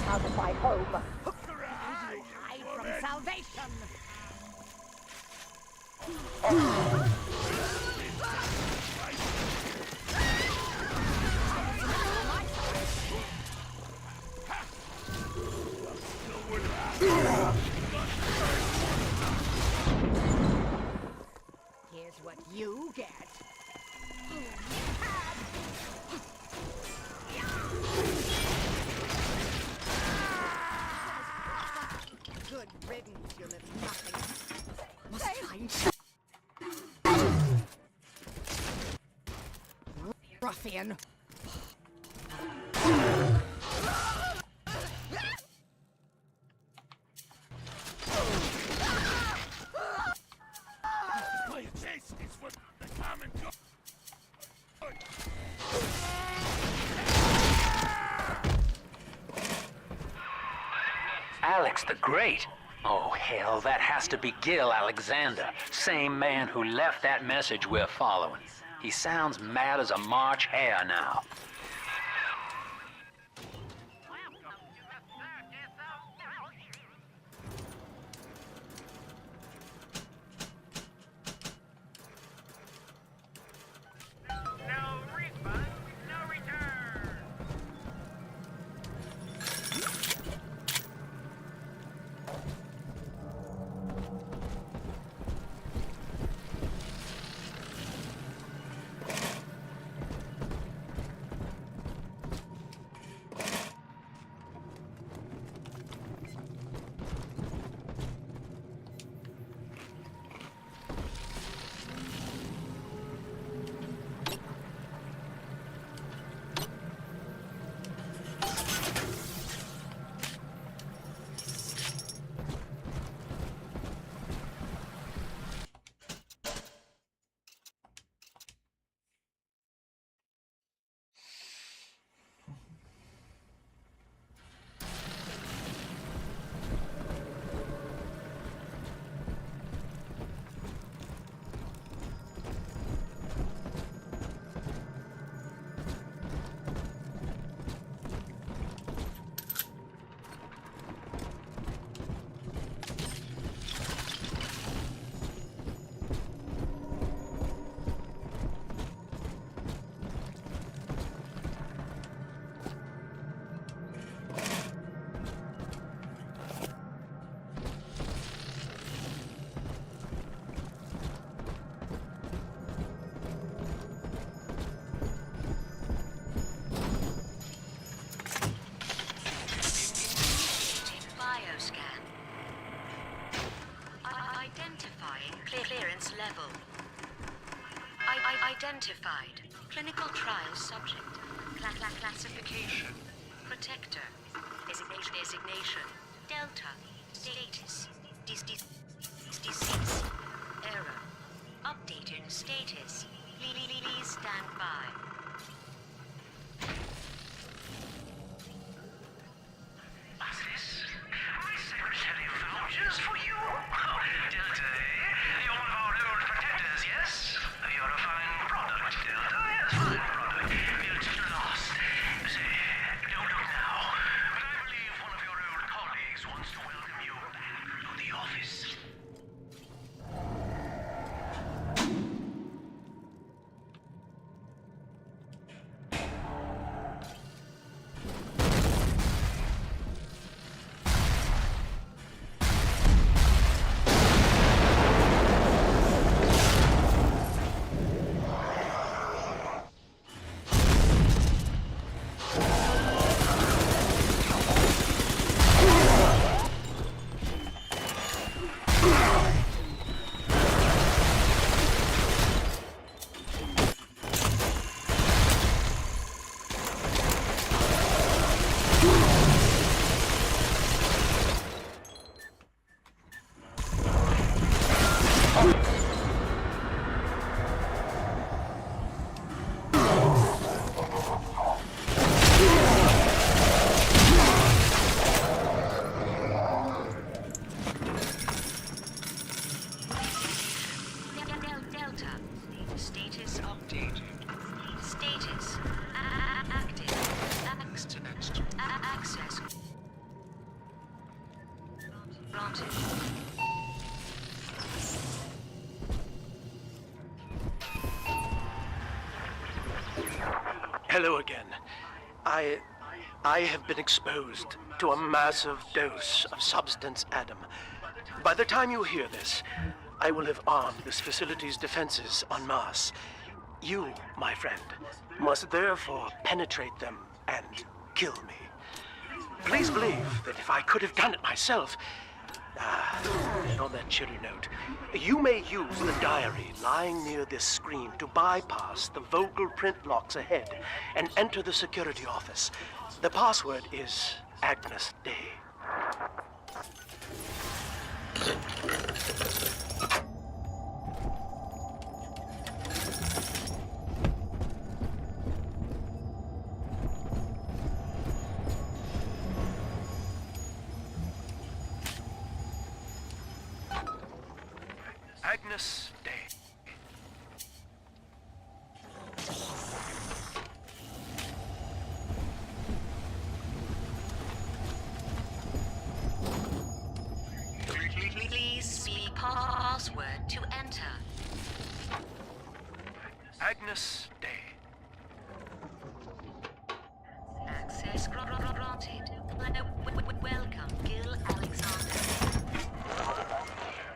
Out of my home. Hide from salvation. Here's what you get. Good riddance, you little nothing. Must find ruffian. Play chase is for the common good. Alex the Great? Oh, hell, that has to be Gil Alexander, same man who left that message we're following. He sounds mad as a March hare now. Bioscan. Identifying clearance level. Identified. Clinical trial subject. Classification. Protector. Designation. Delta. Status. Disease. Error. Updating status. Please stand by. What's this? My secretary vouchers for you. Delta, eh? You're one of our old protectors, yes? You're a fine product, Delta. Yes, fine product. Built to last. Say, don't look now, but I believe one of your old colleagues wants to welcome you back to the office. Delta. Status updated. Status active. Access granted. Hello again. I have been exposed to a massive dose of substance Adam. By the time you hear this, I will have armed this facility's defenses en masse. You, my friend, must therefore penetrate them and kill me. Please believe that if I could have done it myself... and on that cheery note, you may use the diary lying near this screen to bypass the vocal print locks ahead and enter the security office. The password is Agnes Day. Agnes Day. Please see password to enter. Agnes Day. Access granted. Welcome, Gil Alexander.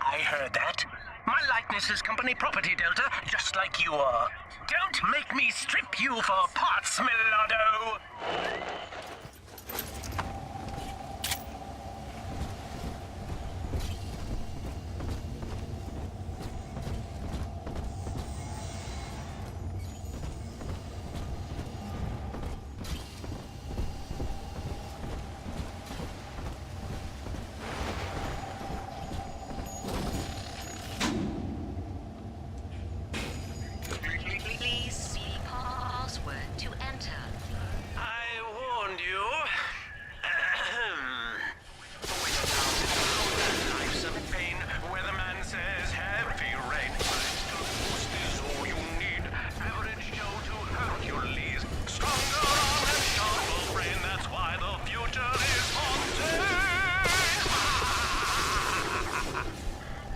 I heard that. My likeness is company property, Delta, just like you are. Don't make me strip you for parts, Millardo! Please see password to enter. I warned you. Life's a pain. Weatherman says heavy rain. Bicycle boost is all you need. Average Joe to Hercules. Stronger arm and sharper brain. That's why the future is haunted.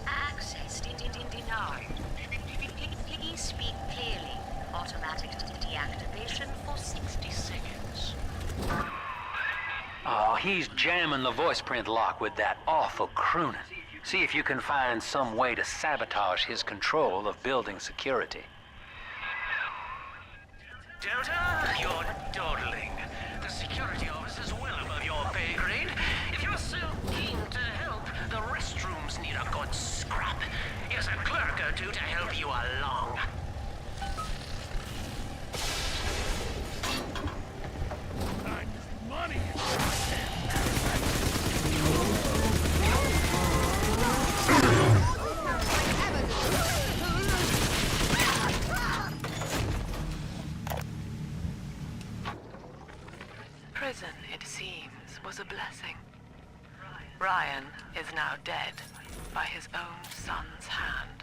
Access denied. Please speak clearly. Automatic deactivation for 60 seconds. Oh, he's jamming the voice print lock with that awful crooning. See if you can find some way to sabotage his control of building security. Delta, you're dawdling. The security office is well above your pay grade. If you're so keen to help, the restrooms need a good scrub. Here's a clerk or two to help you along. Money! Prison, it seems, was a blessing. Ryan is now dead by his own son's hand.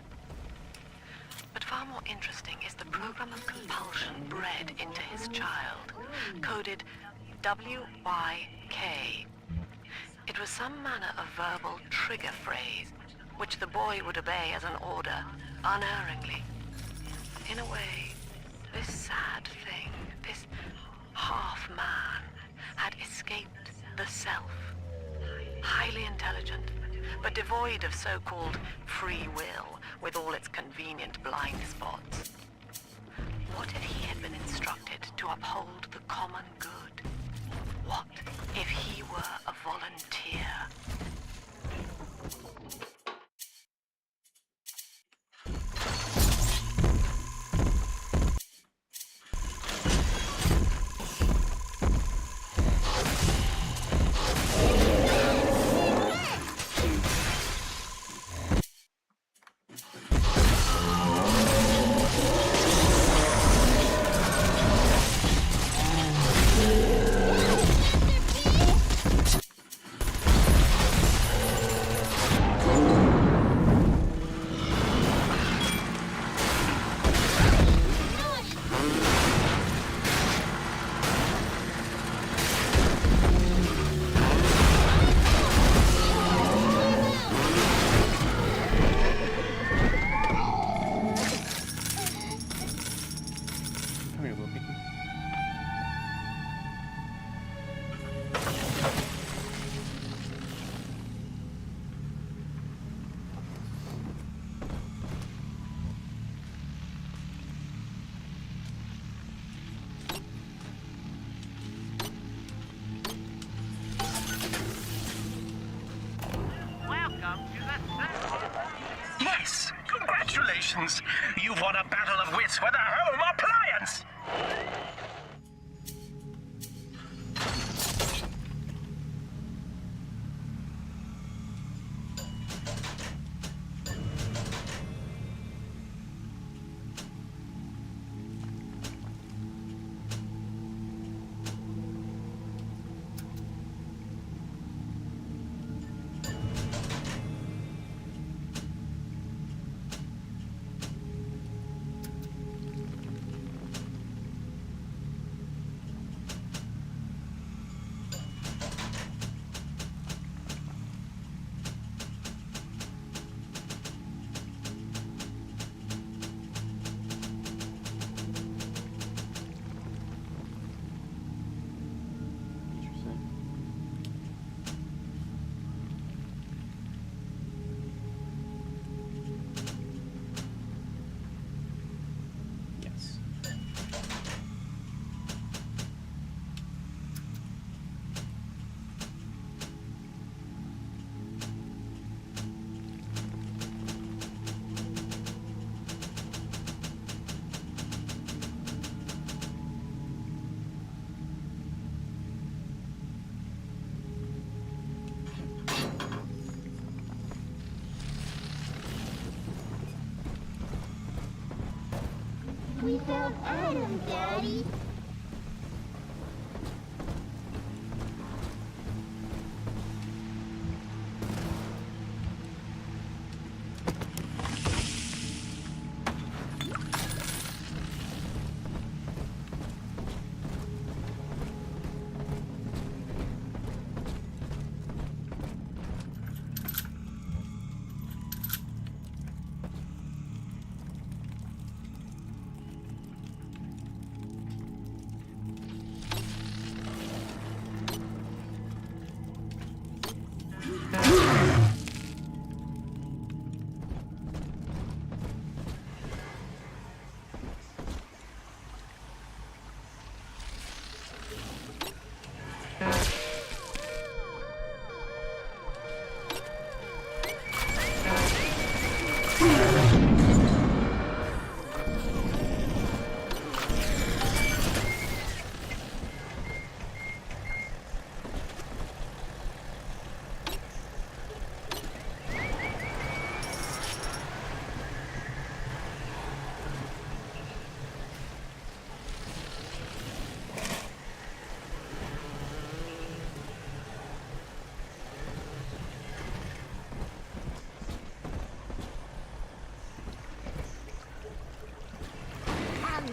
But far more interesting is the program of compulsion bred into his child, coded WYK. It was some manner of verbal trigger phrase, which the boy would obey as an order, unerringly. In a way, this sad thing, this half-man, had escaped the self. Highly intelligent, but devoid of so-called free will, with all its convenient blind spots. What if he had been instructed to uphold the common good? What if he were a volunteer? Yes! Congratulations! You've won a battle of wits with a home appliance! We found Adam, Daddy.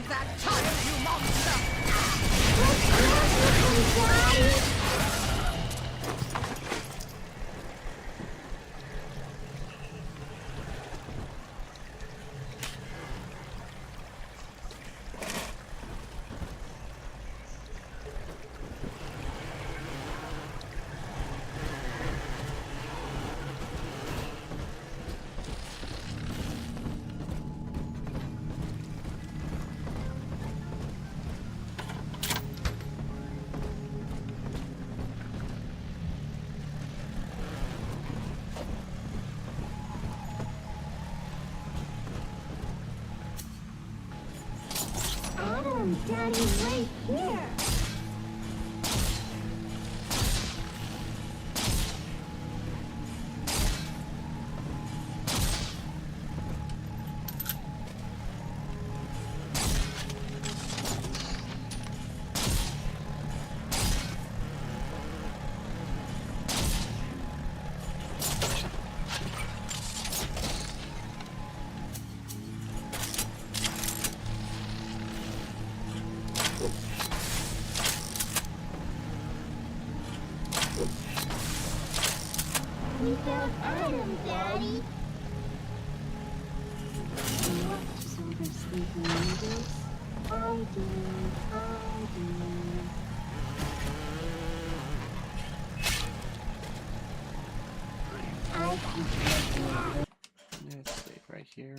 That child, you monster! Daddy's right here. We found Adam, Daddy. You want some for sleeping noodles? I do. Let's stay right here.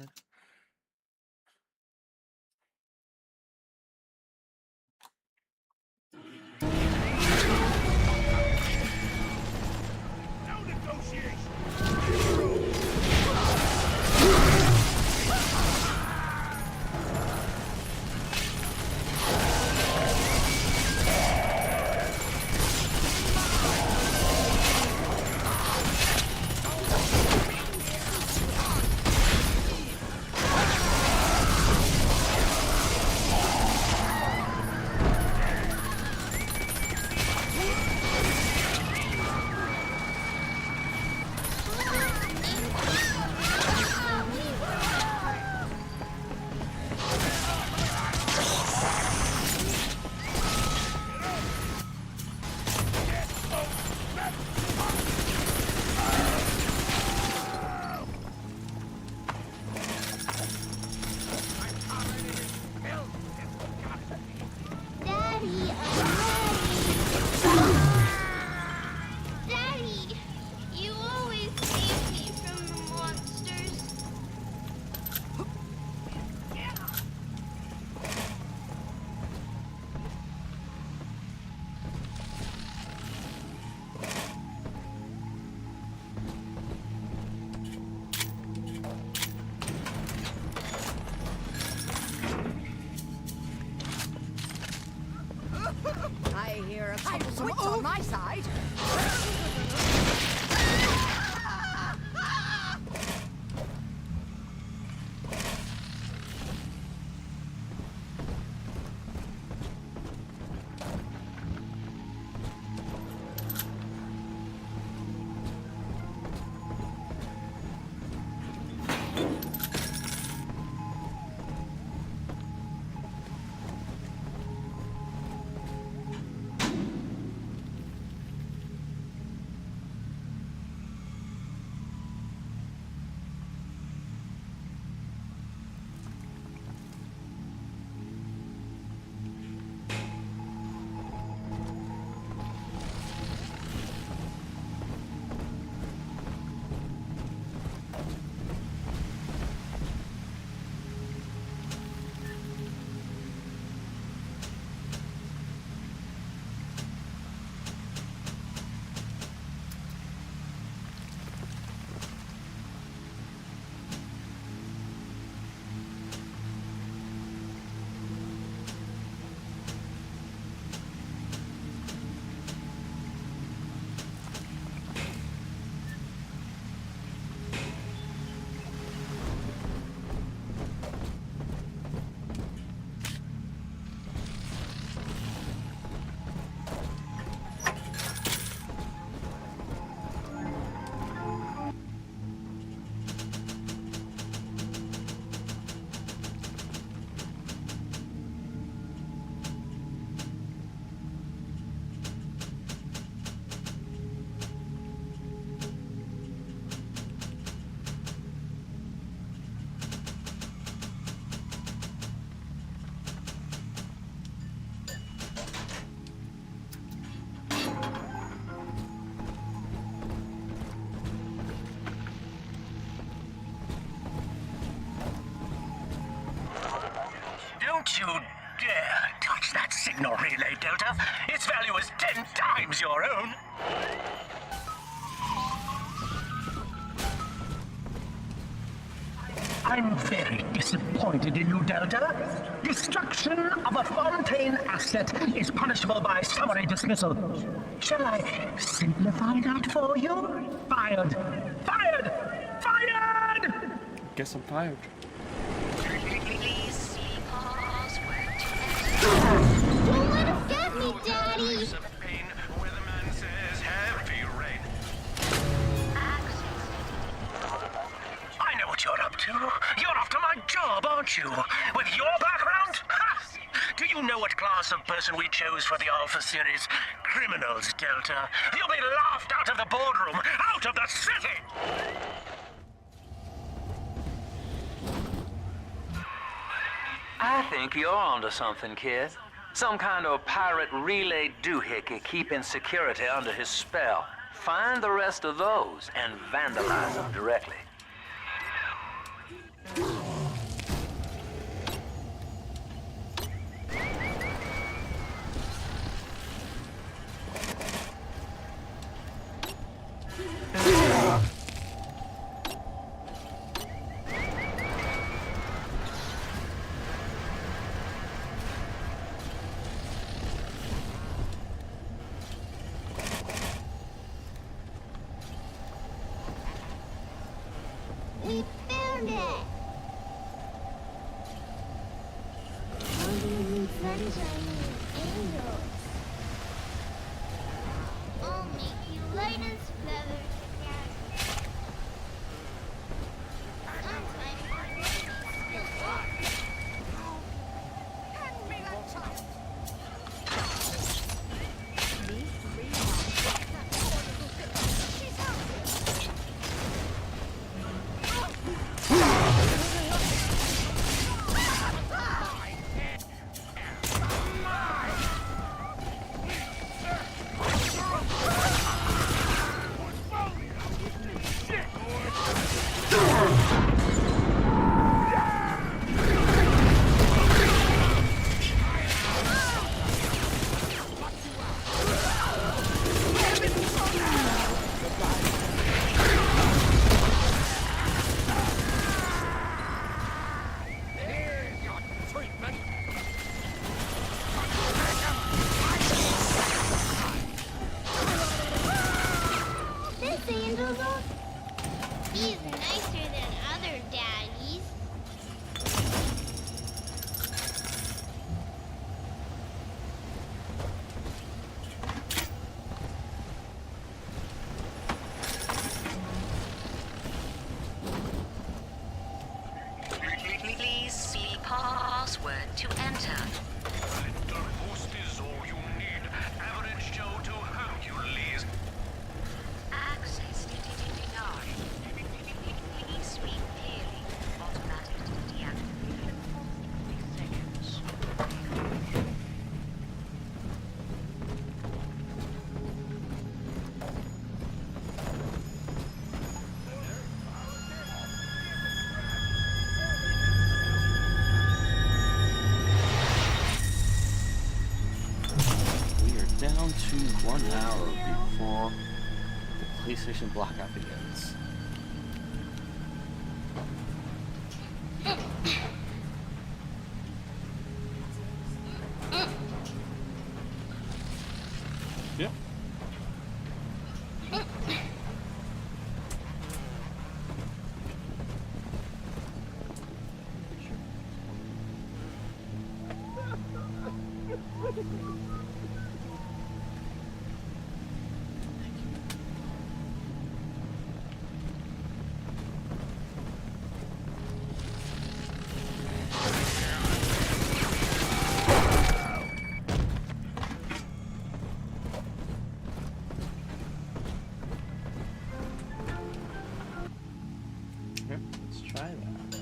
I hear a couple of wits on my side. Don't you dare touch that signal relay, Delta. Its value is 10 times your own. I'm very disappointed in you, Delta. Destruction of a Fontaine asset is punishable by summary dismissal. Shall I simplify that for you? Fired! Fired! Fired! Guess I'm fired. Don't let him get me, Daddy! I know what you're up to. You're after my job, aren't you? With your background? Ha! Do you know what class of person we chose for the Alpha series? Criminals, Delta. You'll be laughed out of the boardroom, out of the city! I think you're onto something, kid. Some kind of pirate relay doohickey keeping security under his spell. Find the rest of those and vandalize them directly. We found it! Sunshine and angels. I'll make you light as feathers again. Sometimes you hand me that child. He's nicer than other daddies. Please see password to enter. Little host is all you need. Average Joe to Hercules. Access denied. Please speak clearly. Automatic deactivation for 3 seconds. We are down to 1 hour before the PlayStation Blackout begins. Yep. Okay, let's try that.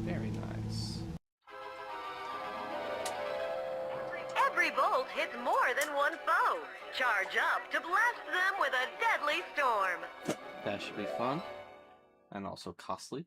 Very nice. Every bolt hits more than one foe. Charge up to blast them with a deadly storm. That should be fun. And also costly.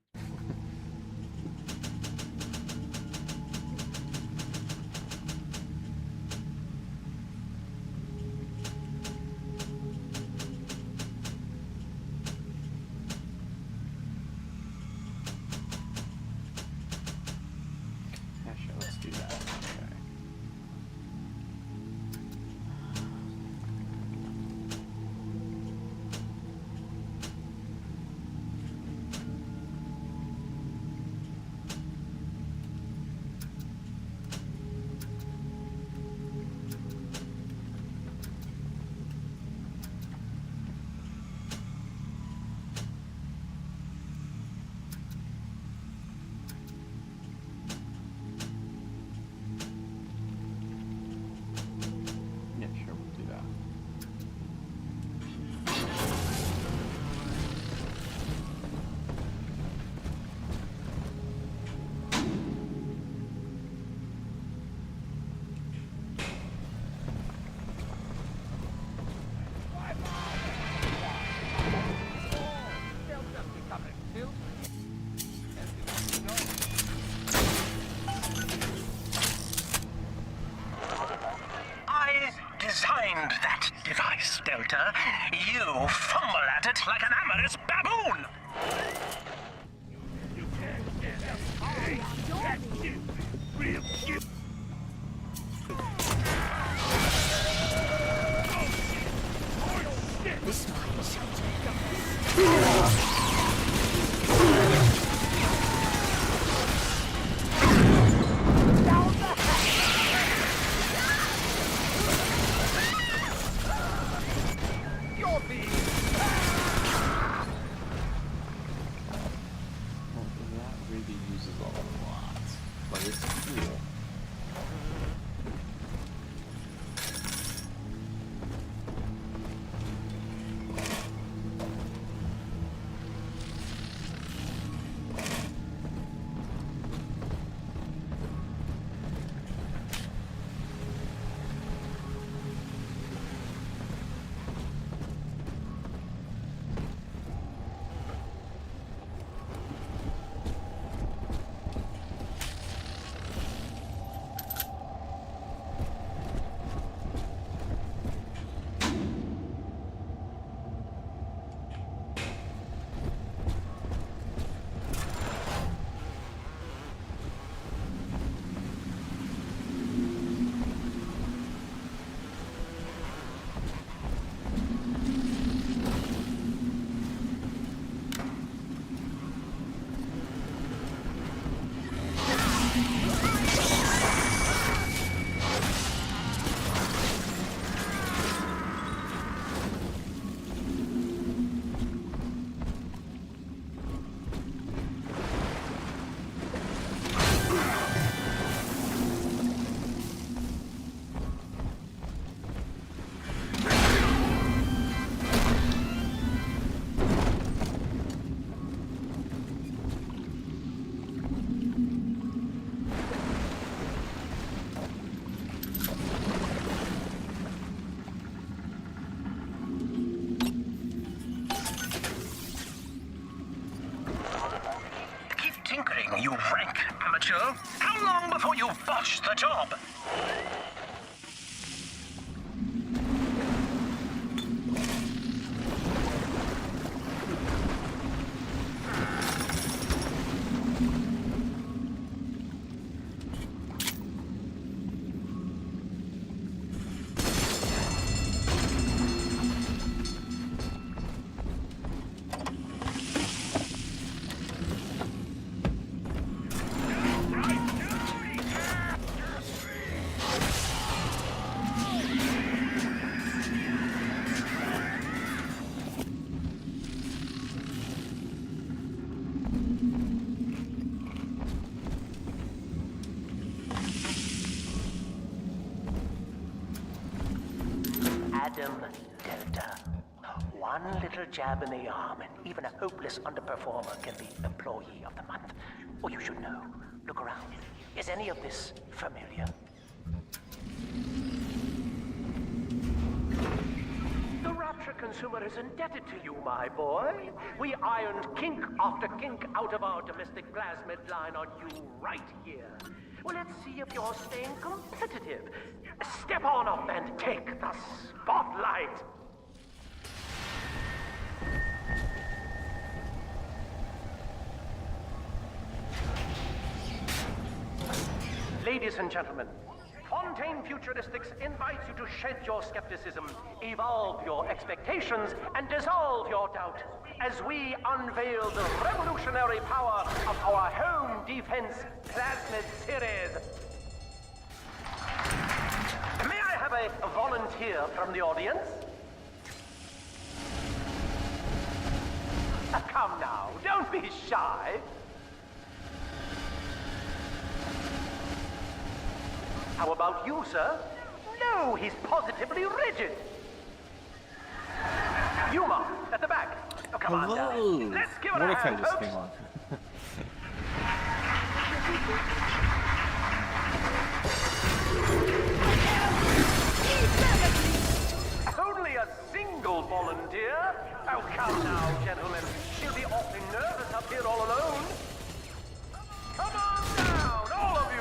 designed that device, Delta. You fumble at it like an amorous baboon! This mine shelter. You rank amateur! How long before you botch the job? Delta. One little jab in the arm, and even a hopeless underperformer can be Employee of the Month. Or you should know. Look around. Is any of this familiar? The Rapture consumer is indebted to you, my boy. We ironed kink after kink out of our domestic plasmid line on you right here. Well, let's see if you're staying competitive. Step on up and take the spotlight. Ladies and gentlemen, Fontaine Futuristics invites you to shed your skepticism, evolve your expectations, and dissolve your doubt as we unveil the revolutionary power of our home defense plasmid series. May I have a volunteer from the audience? Come now, don't be shy. How about you, sir? No, he's positively rigid. Yuma, at the back. Oh, come on, darling. Let's give it a hand, just folks. came on. Only a single volunteer? Oh, come now, gentlemen. She'll be awfully nervous up here all alone. Come on down, all of you.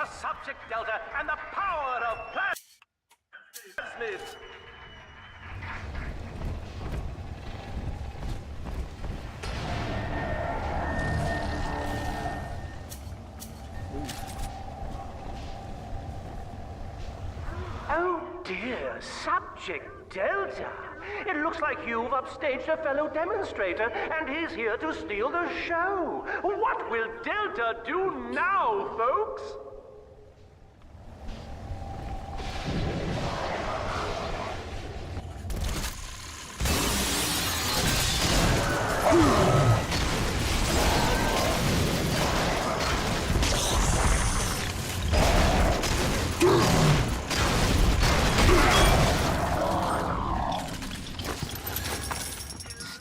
for Subject Delta and the power of Smith. Oh dear, Subject Delta. It looks like you've upstaged a fellow demonstrator, and he's here to steal the show. What will Delta do now, folks?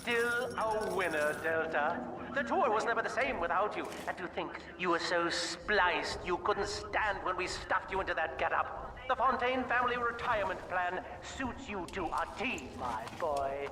Still a winner, Delta. The tour was never the same without you. And to think you were so spliced you couldn't stand when we stuffed you into that getup. The Fontaine family retirement plan suits you to a T, my boy.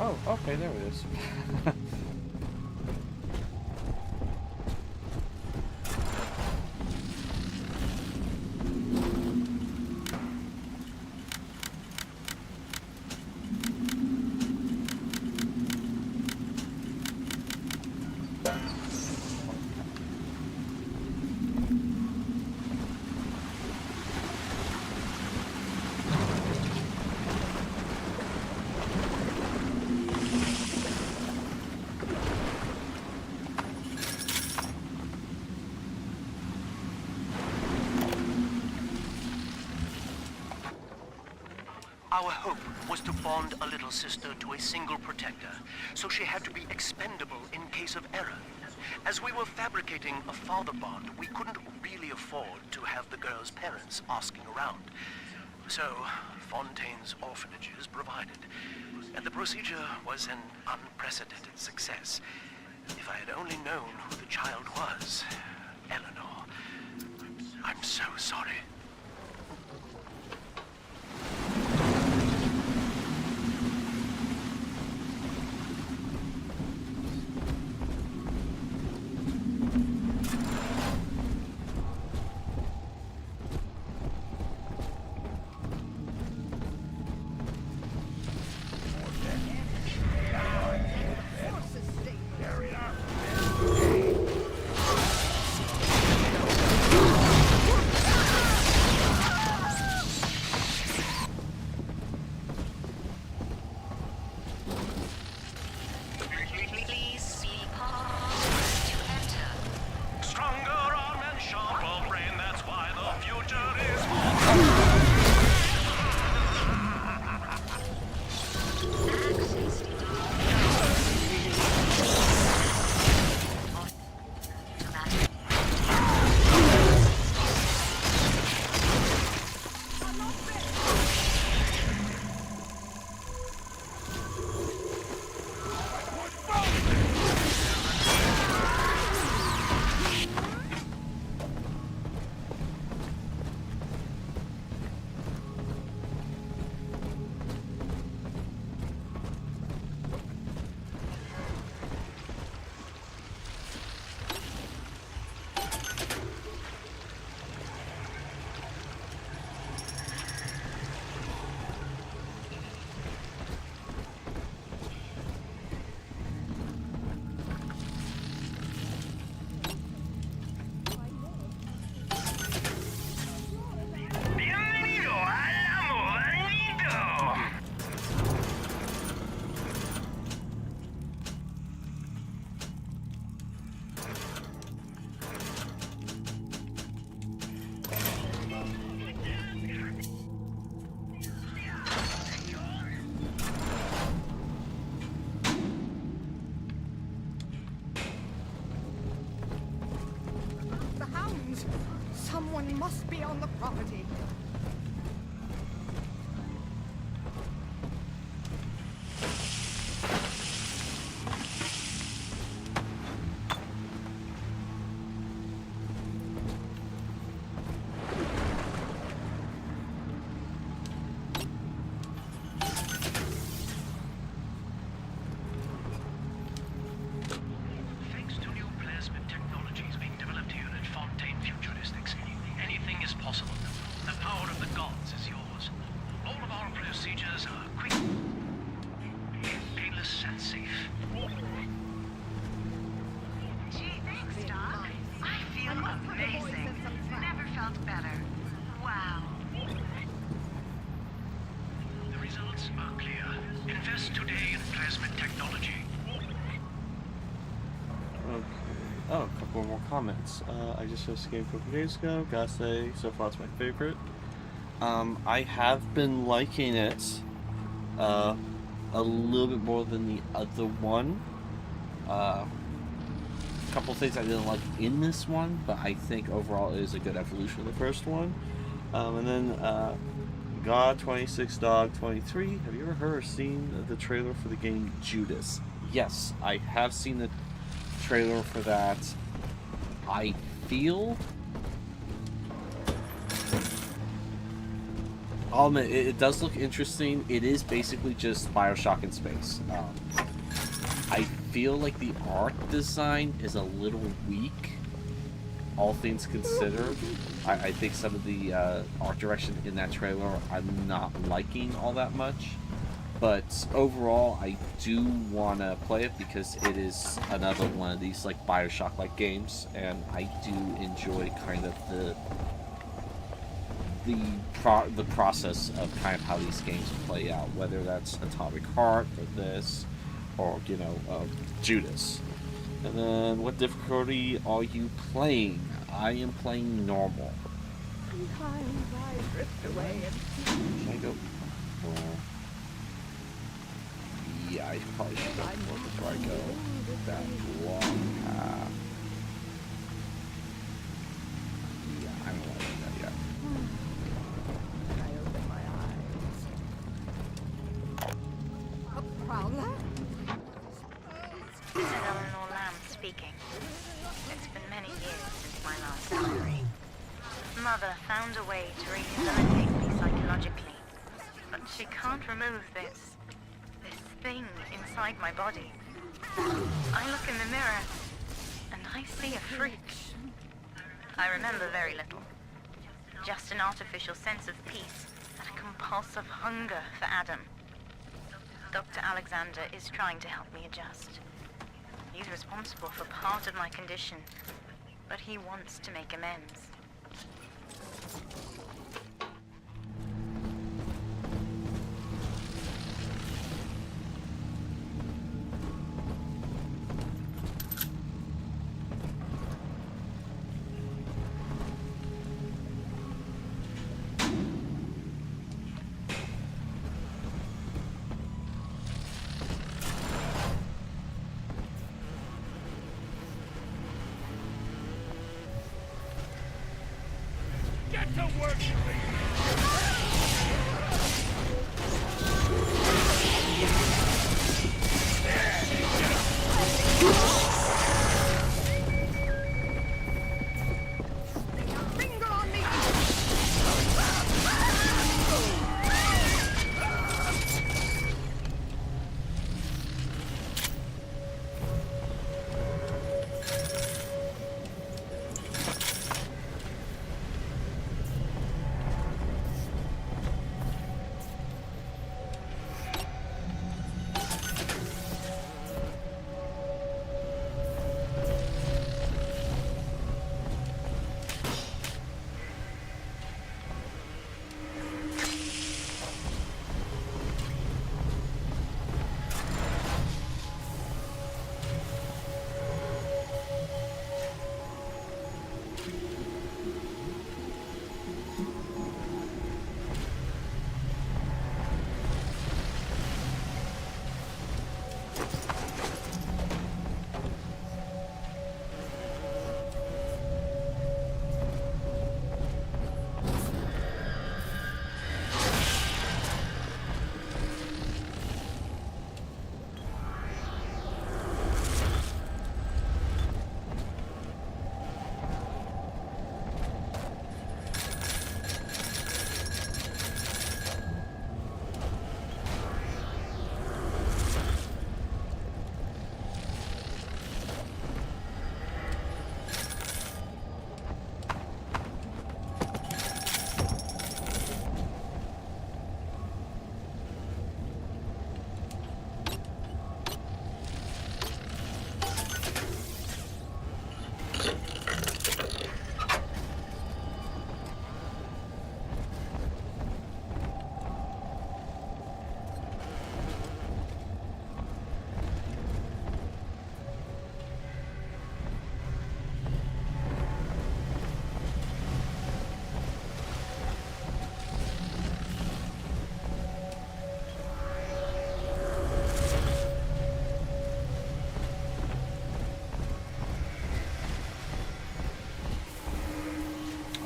Oh, okay, there it is. Our hope was to bond a little sister to a single protector, so she had to be expendable in case of error. As we were fabricating a father bond, we couldn't really afford to have the girl's parents asking around. So, Fontaine's orphanages provided, and the procedure was an unprecedented success. If I had only known who the child was, Eleanor, I'm so sorry. Someone must be on the property. Thanks to new plasmid technologies being developed here at Fontaine Futuristics, anything is possible. The power of the gods is yours. All of our procedures are quick, painless, and safe. Gee, thanks, Doc. I feel amazing. Never felt better. Wow. The results are clear. Invest today in plasmid technology. Okay. Oh, a couple more comments. I just finished the game a couple days ago. Gotta say, so far it's my favorite. I have been liking it a little bit more than the other one. A couple things I didn't like in this one, but I think overall it is a good evolution of the first one. And then God 26 Dog 23. Have you ever heard or seen the trailer for the game Judas? Yes, I have seen the trailer for that. I feel I'll admit, it does look interesting. It is basically just Bioshock in space. I feel like the art design is a little weak, all things considered. I think some of the art direction in that trailer I'm not liking all that much. But overall, I do want to play it because it is another one of these like Bioshock-like games, and I do enjoy kind of the process of kind of how these games play out, whether that's Atomic Heart or this, or you know, Judas. And then, what difficulty are you playing? I am playing normal. Sometimes I drift away and Should I go? Yeah, I probably should go before I go that long path. Yeah, I don't want to do that yet. I open my eyes. A prowler? This is Eleanor Lamb speaking. It's been many years since my last diary. Mother found a way to rehabilitate me psychologically, but she can't remove this thing inside my body. I look in the mirror, and I see a freak. I remember very little. Just an artificial sense of peace and a compulsive hunger for Adam. Dr. Alexander is trying to help me adjust. He's responsible for part of my condition, but he wants to make amends.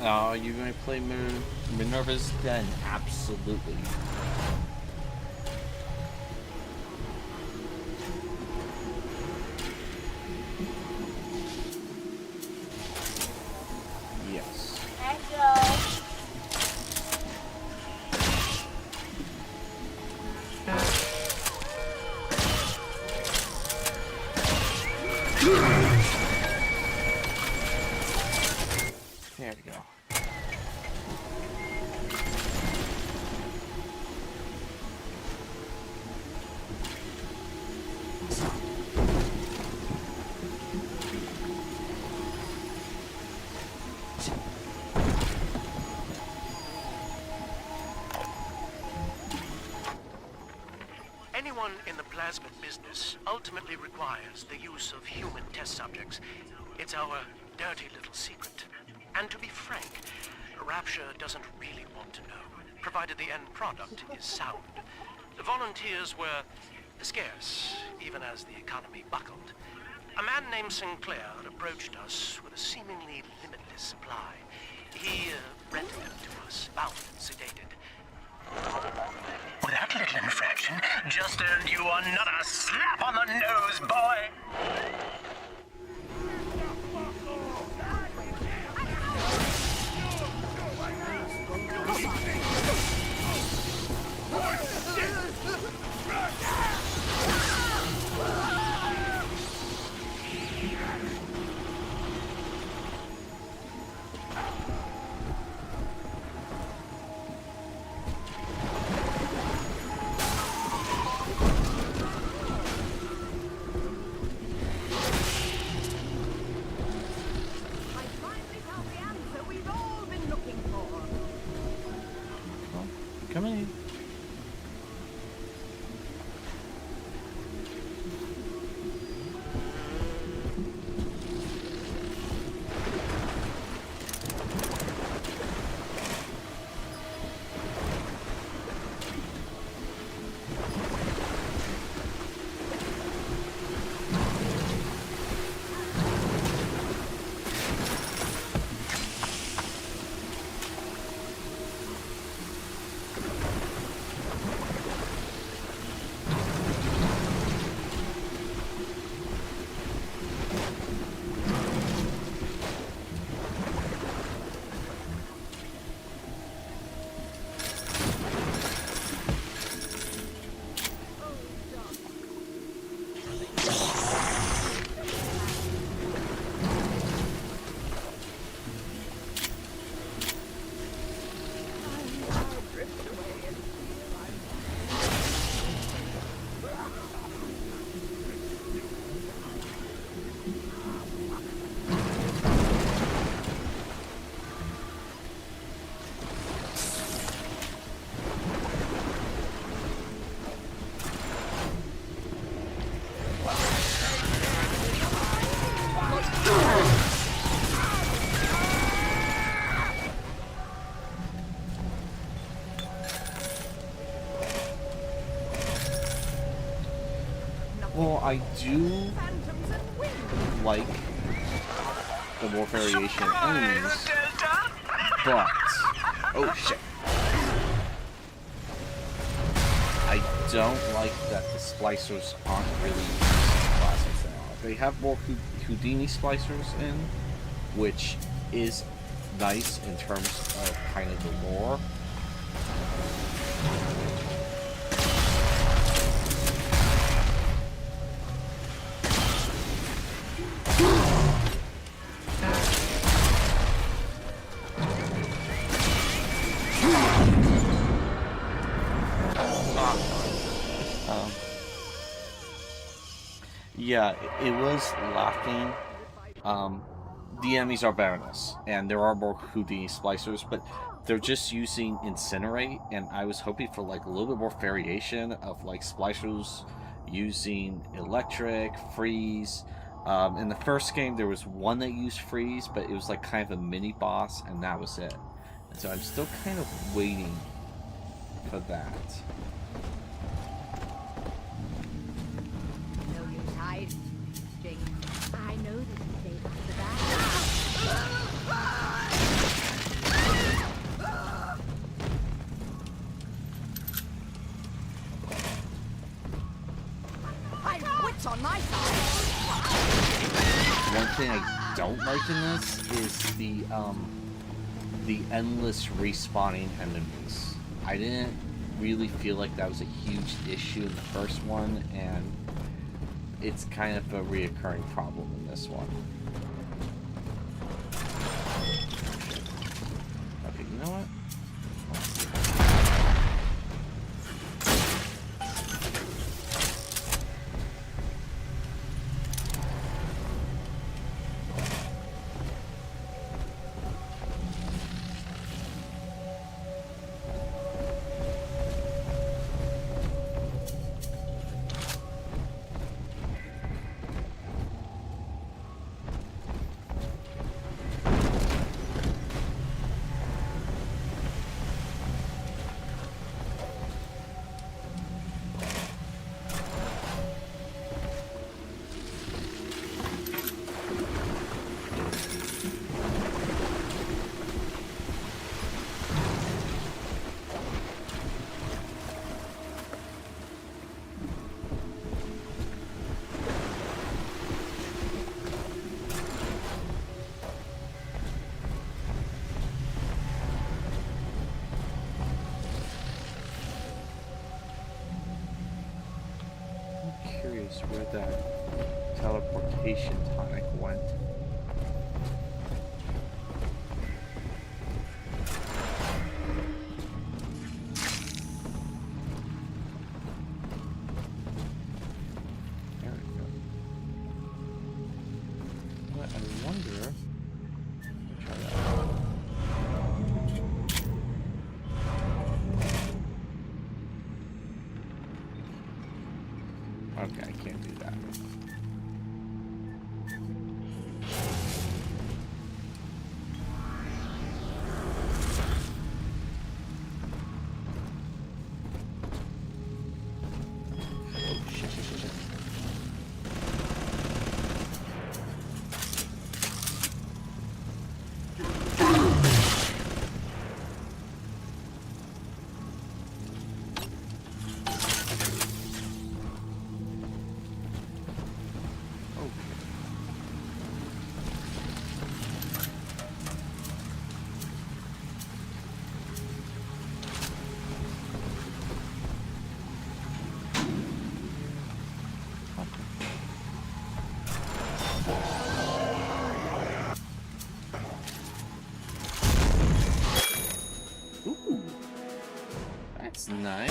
Are you going to play Minerva's Den? Absolutely. Yes. Echo. There we go. Anyone in the plasmid business ultimately requires the use of human test subjects. It's our dirty little secret. And to be frank, Rapture doesn't really want to know, provided the end product is sound. The volunteers were scarce, even as the economy buckled. A man named Sinclair approached us with a seemingly limitless supply. He rented it to us, bound and sedated. That little infraction just earned you another slap on the nose, boy! Come in. Well, I do like the more variation in enemies, but oh shit, I don't like that the splicers aren't really classes now. They have more Houdini splicers in, which is nice in terms of kind of the lore. Yeah, it was lacking. The enemies are Baroness, and there are more Houdini splicers, but they're just using Incinerate, and I was hoping for like a little bit more variation of like splicers using Electric, Freeze. In the first game, there was one that used Freeze, but it was like kind of a mini boss, and that was it. And so I'm still kind of waiting for that. I know this is safe off the bat. one thing I don't like in this is the endless respawning enemies. I didn't really feel like that was a huge issue in the first one, and it's kind of a reoccurring problem in this one. Okay, you know what? Where that teleportation tonic went. There we go. But I wonder. Try that. Okay, I can't do that. Oh, shit. Ooh, that's nice.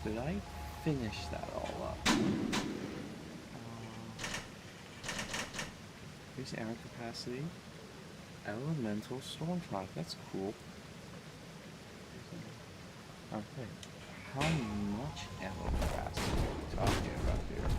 Did I finish that all up? Here's air capacity. Elemental Stormtronic, that's cool. Okay. How much ammo capacity are we talking about here?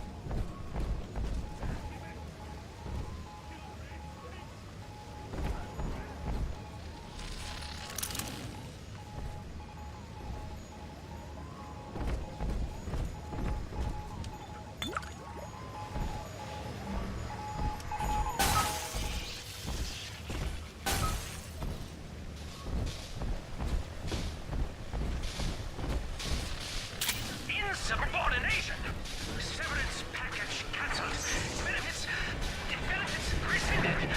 Insubordination! Severance package cancelled. Benefits rescinded.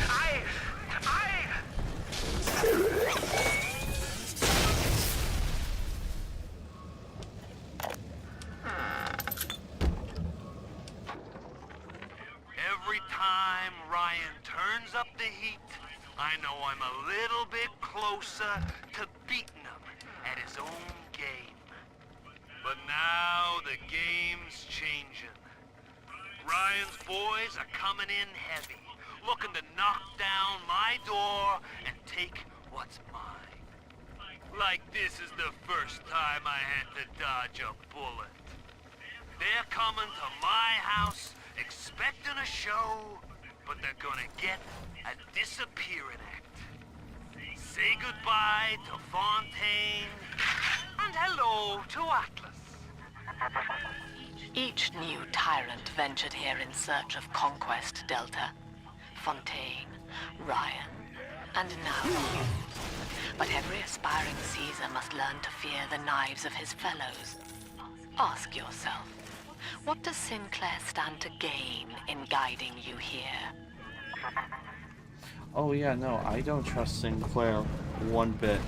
Every time Ryan turns up the heat, I know I'm a little bit closer to beating him at his own game. But now the game's changing. Ryan's boys are coming in heavy, looking to knock down my door and take what's mine. Like this is the first time I had to dodge a bullet. They're coming to my house expecting a show, but they're gonna get a disappearing act. Say goodbye to Fontaine, and hello to Atlas. Each new tyrant ventured here in search of conquest, Delta. Fontaine, Ryan, and now you. But every aspiring Caesar must learn to fear the knives of his fellows. Ask yourself, what does Sinclair stand to gain in guiding you here? Oh yeah, no, I don't trust Sinclair one bit.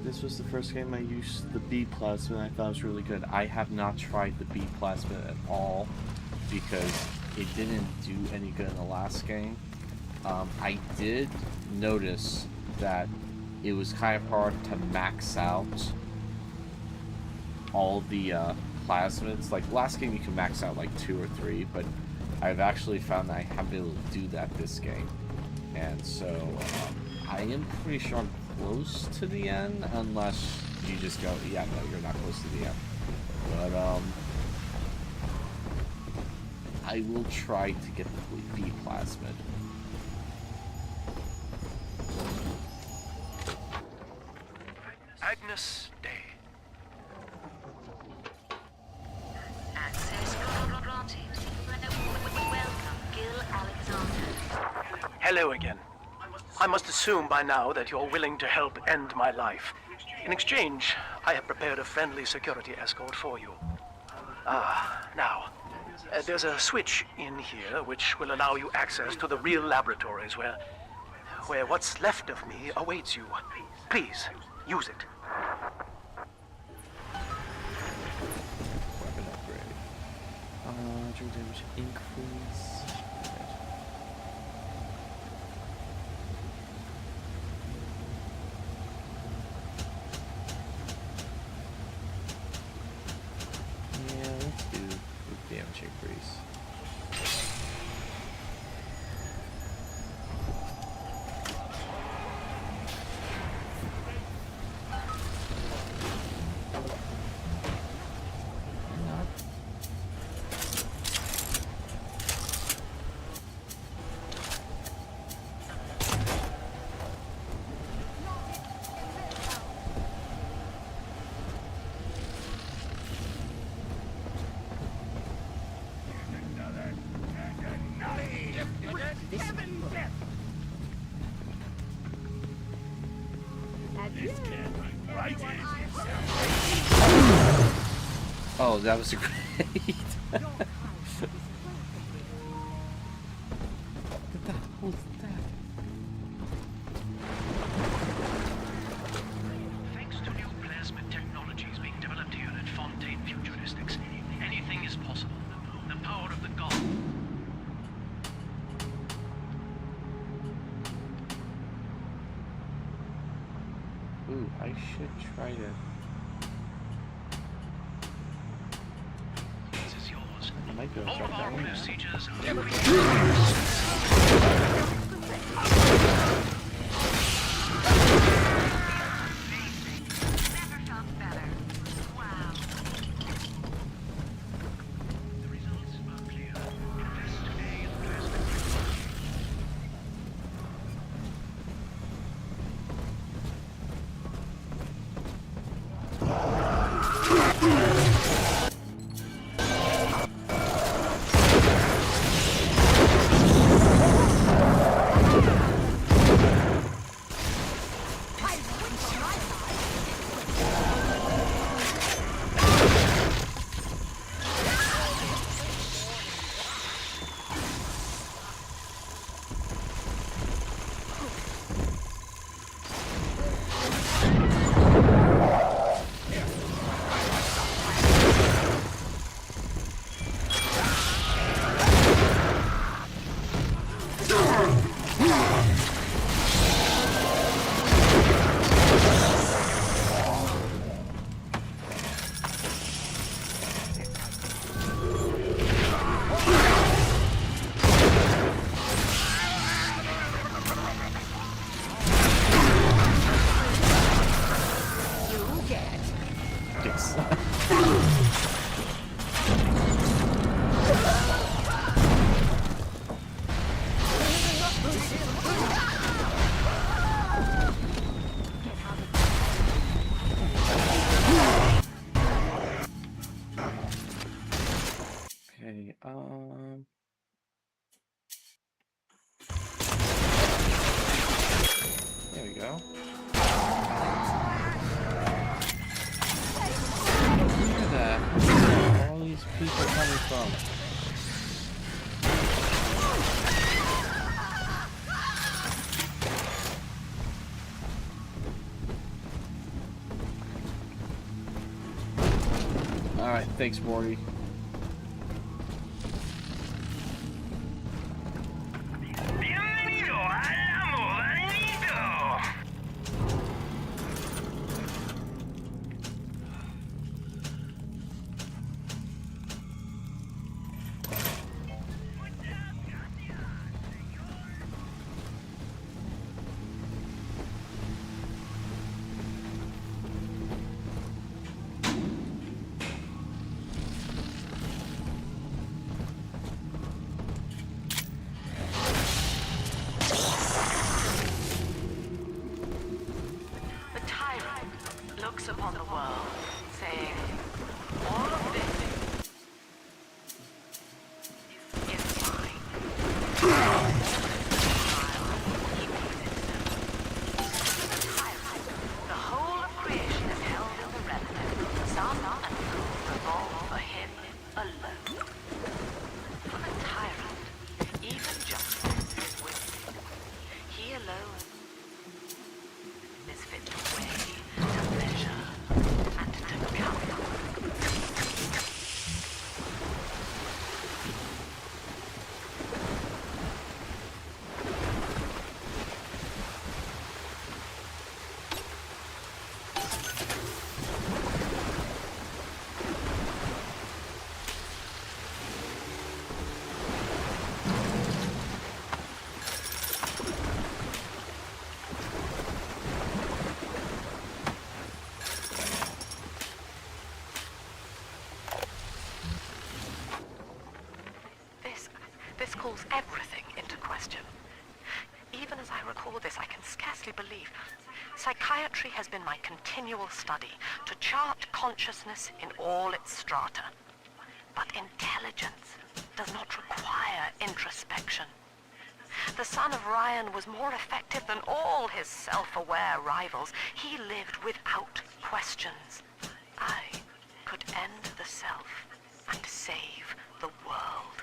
This was the first game I used the B plasma and I thought it was really good. I have not tried the B plasma at all because it didn't do any good in the last game. I did notice that it was kind of hard to max out all the plasmids. Like last game you can max out like 2 or 3, but I've actually found that I haven't been able to do that this game. And so I am pretty sure I'm close to the end, unless you just go, yeah, no, you're not close to the end. But I will try to get the B plasmid. Agnes Day. Access granted. Welcome, Gil Alexander. Hello again. I must assume by now that you're willing to help end my life. In exchange, I have prepared a friendly security escort for you. Now, there's a switch in here which will allow you access to the real laboratories where what's left of me awaits you. Please, use it. Weapon upgrade. Drink damage increase. Yeah, let's do damage increase. Oh, that was great. What the hell was that? Thanks to new plasmid technologies being developed here at Fontaine Futuristics, anything is possible. The power of the god. Ooh, I should try to. I might be able to All of drop our that one. procedures Never felt better. Wow. The results are clear. Invest today in plasmid. Okay, there we go. Look at that. Where are all these people coming from? Alright, thanks, Morty. Upon the world, saying, all of this is mine. The whole of creation is held in the relative. Sun and moon revolve for him alone. For the tyrant, even justice is with him. He alone is fit to weigh, to measure, and to count. This calls everything into question. Even as I record this, I can scarcely believe. Psychiatry has been my continual study to chart consciousness in all its strata. But intelligence does not require introspection. The son of Ryan was more effective than all his self-aware rivals. He lived without questions. I could end the self and save the world.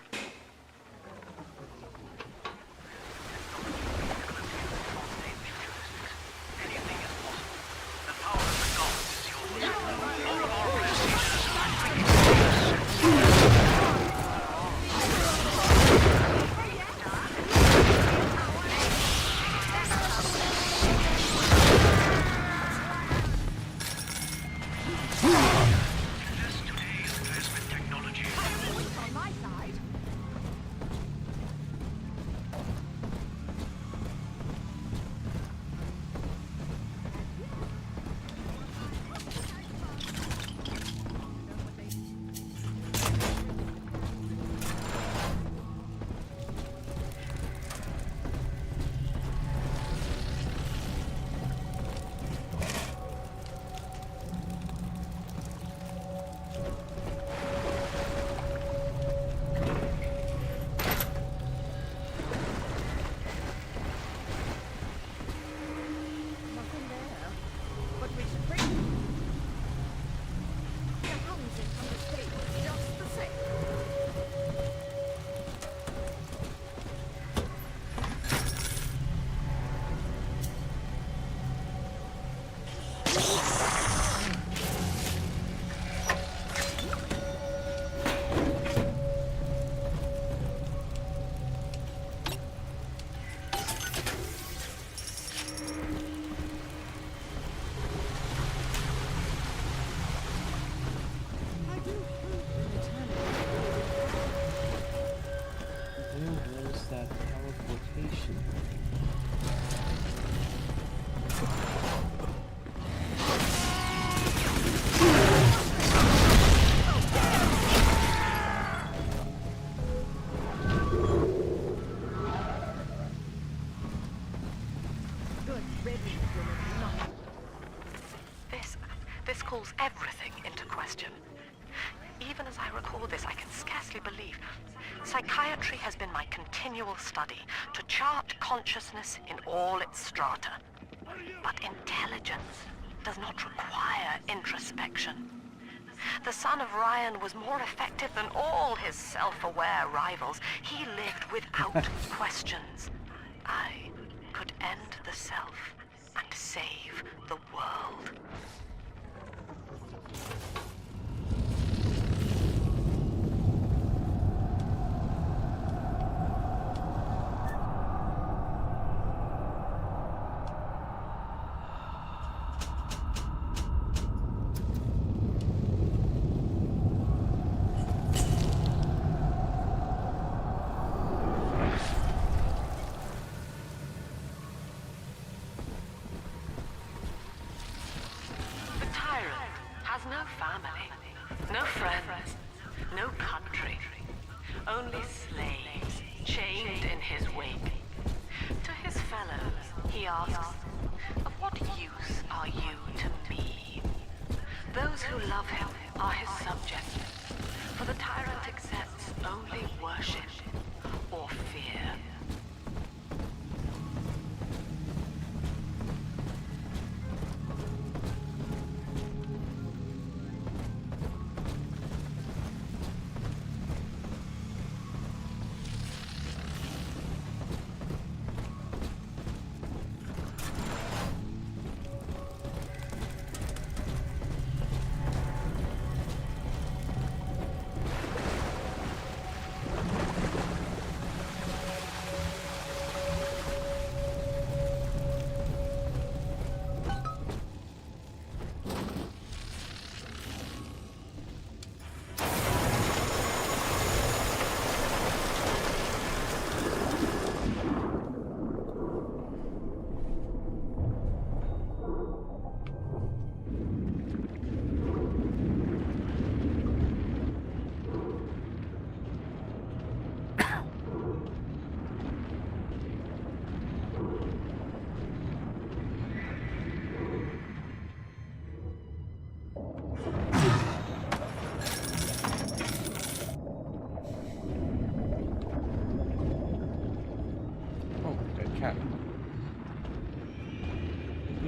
This calls everything into question. Even as I record this, I can scarcely scarcely believe. Psychiatry has been my continual study to chart consciousness in all its strata. But intelligence does not require introspection. The son of Ryan was more effective than all his self-aware rivals. He lived without questions. I could end the self and save the world. No family, no friends, no country, only slaves chained in his wake. To his fellows, he asks, of what use are you to me? Those who love him are his subjects, for the tyrant accepts only worship or fear.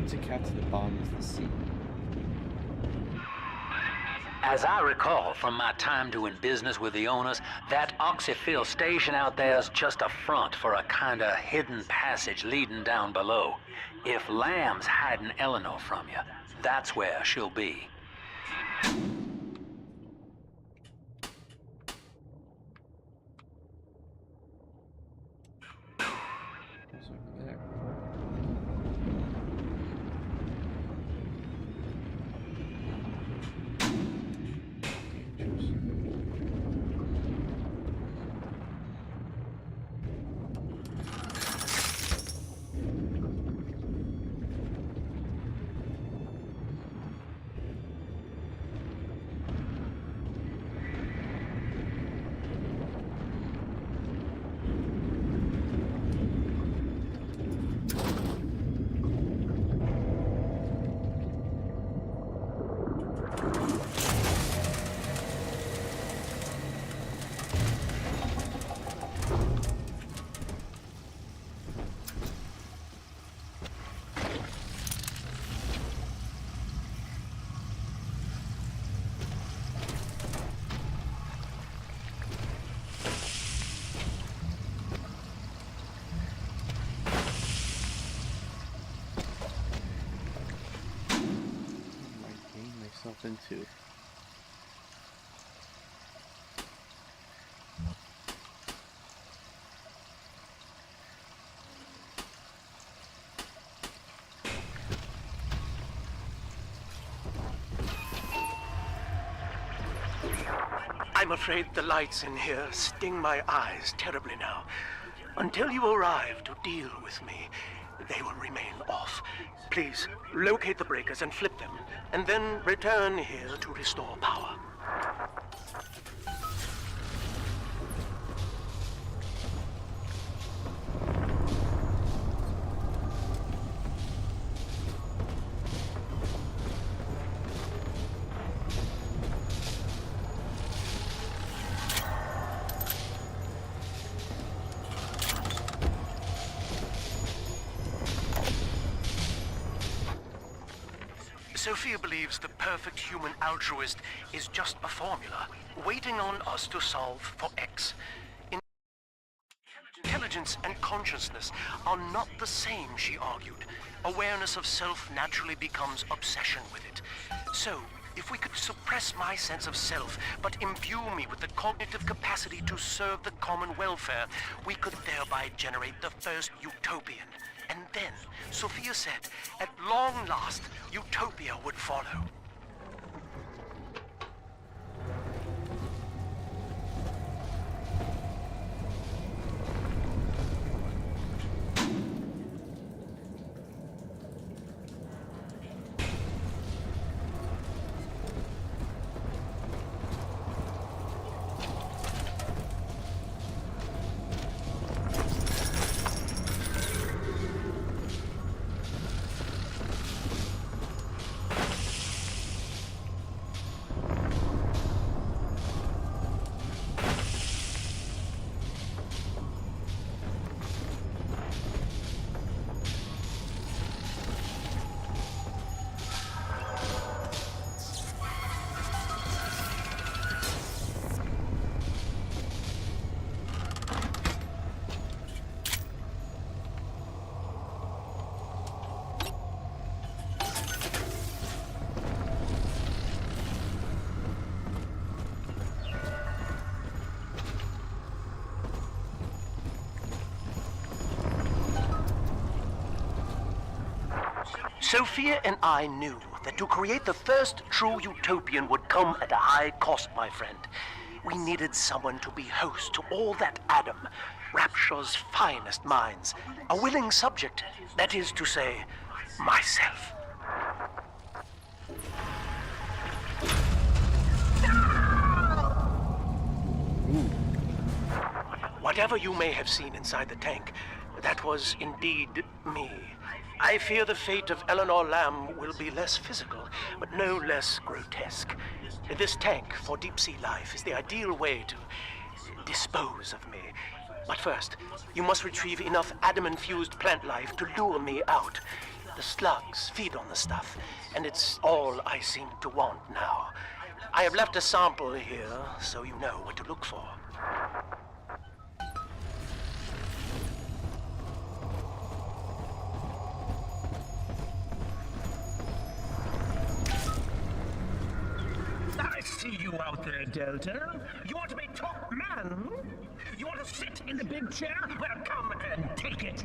A cat to the bottom of the sea. As I recall from my time doing business with the owners, that oxyfill station out there's just a front for a kinda hidden passage leading down below. If Lamb's hiding Eleanor from you, that's where she'll be. It's over there. Into I'm afraid the lights in here sting my eyes terribly now. Until you arrive to deal with me, they will remain off. Please, locate the breakers and flip them, and then return here to restore power. Sophia believes the perfect human altruist is just a formula, waiting on us to solve for X. Intelligence and consciousness are not the same, she argued. Awareness of self naturally becomes obsession with it. So, if we could suppress my sense of self, but imbue me with the cognitive capacity to serve the common welfare, we could thereby generate the first utopian. And then, Sophia said, at long last, utopia would follow. Sophia and I knew that to create the first true utopian would come at a high cost, my friend. We needed someone to be host to all that Adam, Rapture's finest minds. A willing subject, that is to say, myself. Whatever you may have seen inside the tank, that was indeed me. I fear the fate of Eleanor Lamb will be less physical, but no less grotesque. This tank for deep-sea life is the ideal way to dispose of me. But first, you must retrieve enough Adam-infused plant life to lure me out. The slugs feed on the stuff, and it's all I seem to want now. I have left a sample here, so you know what to look for. I see you out there, Delta. You want to be top man? You want to sit in the big chair? Well, come and take it.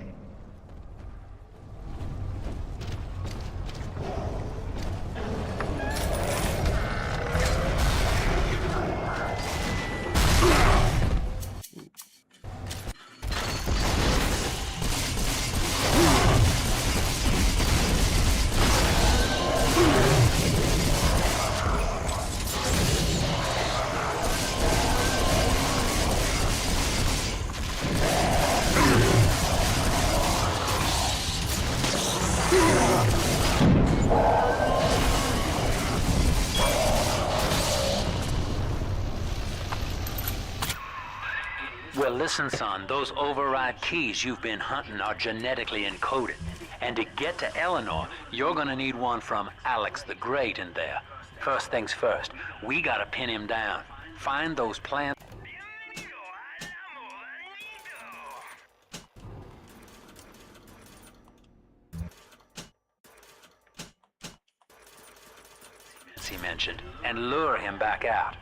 Well, listen, son, those override keys you've been hunting are genetically encoded. And to get to Eleanor, you're gonna need one from Alex the Great in there. First things first, we gotta pin him down. Find those plants. He mentioned, and lure him back out.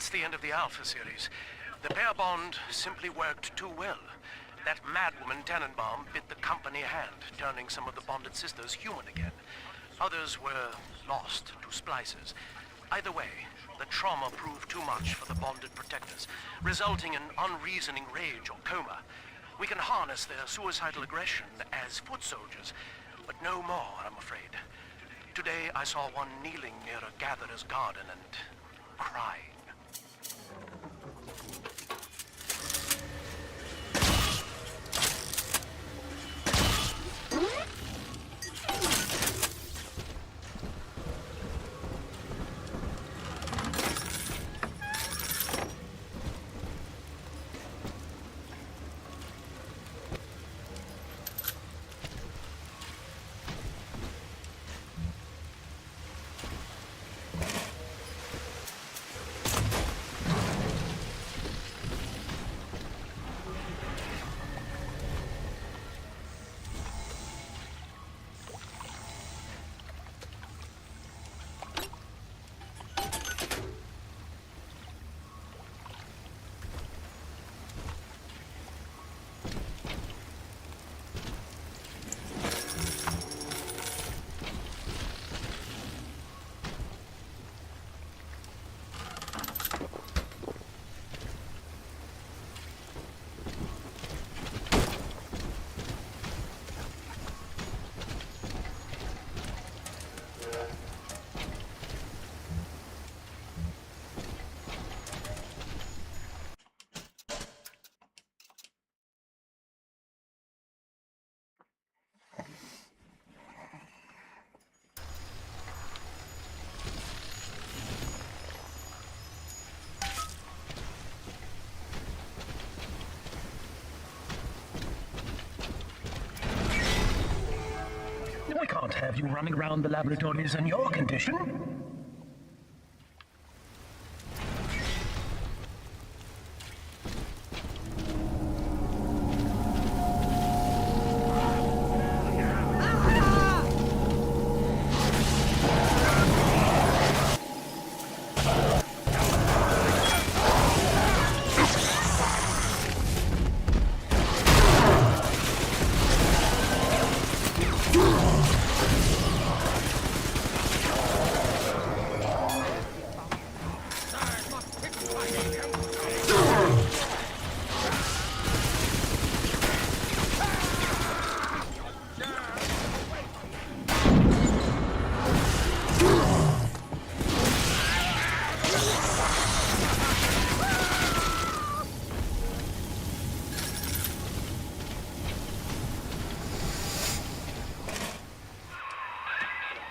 That's the end of the Alpha series. The pair bond simply worked too well. That madwoman Tannenbaum bit the company hand, turning some of the bonded sisters human again. Others were lost to splices. Either way, the trauma proved too much for the bonded protectors, resulting in unreasoning rage or coma. We can harness their suicidal aggression as foot soldiers, but no more, I'm afraid. Today I saw one kneeling near a gatherer's garden and crying. We can't have you running around the laboratories in your condition.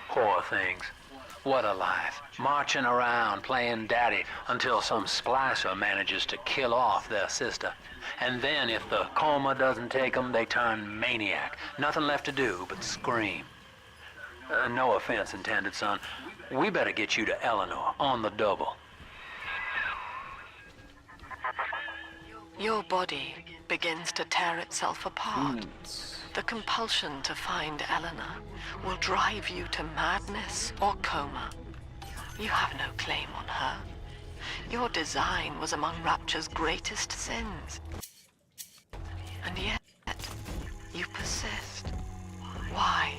Poor things. What a life. Marching around, playing daddy, until some splicer manages to kill off their sister. And then if the coma doesn't take them, they turn maniac. Nothing left to do but scream. No offense intended, son. We better get you to Eleanor on the double. Your body begins to tear itself apart. The compulsion to find Eleanor will drive you to madness or coma. You have no claim on her. Your design was among Rapture's greatest sins. And yet, you persist. Why?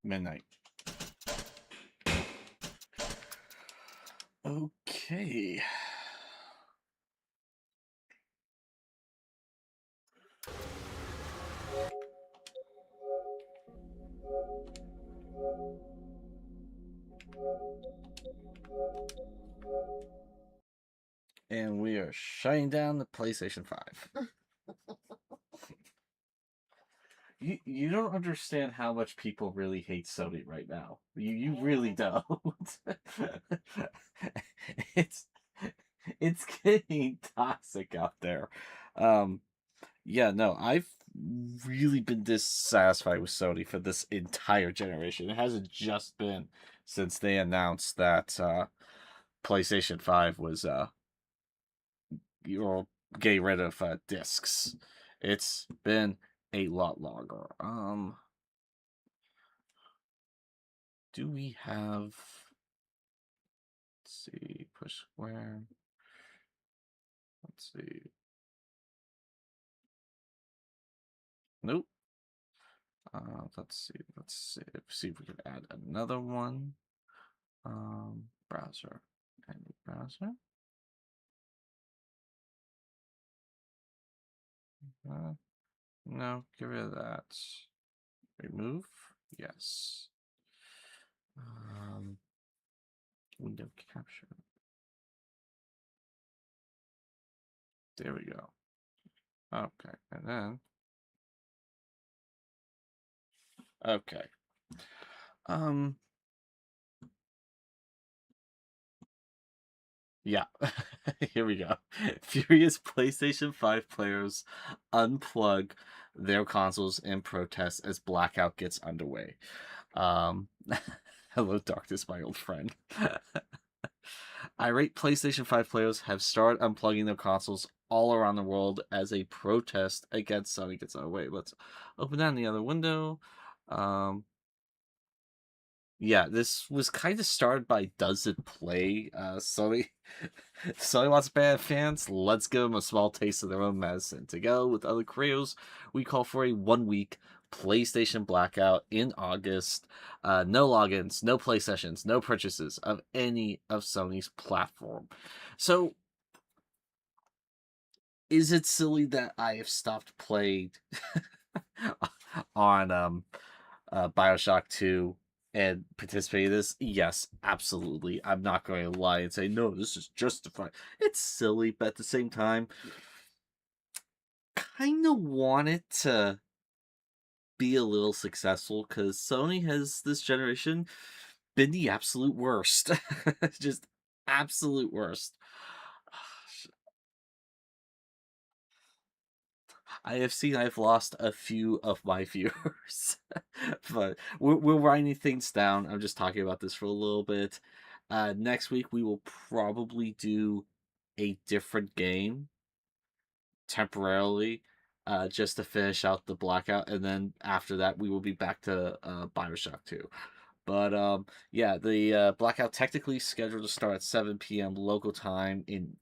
midnight. Okay. And we are shutting down the PlayStation 5. You don't understand how much people really hate Sony right now. You really don't. it's it's getting toxic out there. Yeah, no, I've really been dissatisfied with Sony for this entire generation. It hasn't just been since they announced that PlayStation 5 was you're getting rid of discs. It's been a lot longer. Do we have, let's see, push square. Let's see. Nope. Let's see if we can add another one. Browser. Any browser? No, get rid of that. Remove? Yes. Window capture. There we go. Okay, and then okay. Yeah. Here we go. Furious PlayStation 5 players unplug their consoles in protest as Blackout gets underway. Hello, darkness, my old friend. Irate PlayStation 5 players have started unplugging their consoles all around the world as a protest against Sony gets underway. Let's open that in the other window. Yeah, this was kind of started by Does It Play? Sony wants bad fans. Let's give them a small taste of their own medicine. To go with other creators, we call for a 1-week PlayStation Blackout in August. No logins, no play sessions, no purchases of any of Sony's platform. So, is it silly that I have stopped playing on Bioshock 2 and participate in this? Yes, absolutely. I'm not going to lie and say, no, this is justified. It's silly, but at the same time, kind of want it to be a little successful because Sony has, this generation, been the absolute worst. Just absolute worst. I have seen I've lost a few of my viewers, but we're writing things down. I'm just talking about this for a little bit. Next week we will probably do a different game temporarily, just to finish out the Blackout, and then after that we will be back to Bioshock 2. But yeah, the Blackout technically scheduled to start at 7 p.m. local time in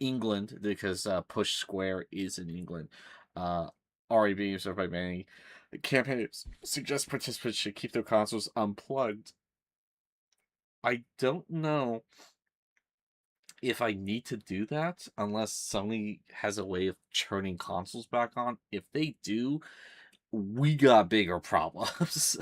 England because Push Square is in England. Already being observed by many. The campaign suggests participants should keep their consoles unplugged. I don't know if I need to do that unless Sony has a way of turning consoles back on. If they do, we got bigger problems.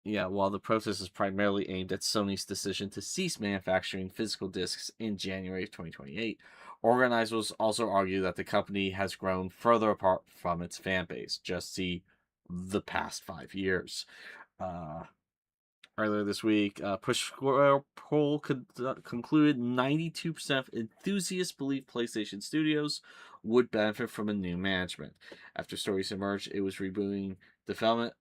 Yeah, while the protest is primarily aimed at Sony's decision to cease manufacturing physical discs in January of 2028, organizers also argue that the company has grown further apart from its fan base. Just see the past 5 years. Earlier this week, Push Square poll concluded 92% of enthusiasts believe PlayStation Studios would benefit from a new management. After stories emerged, it was rebooting development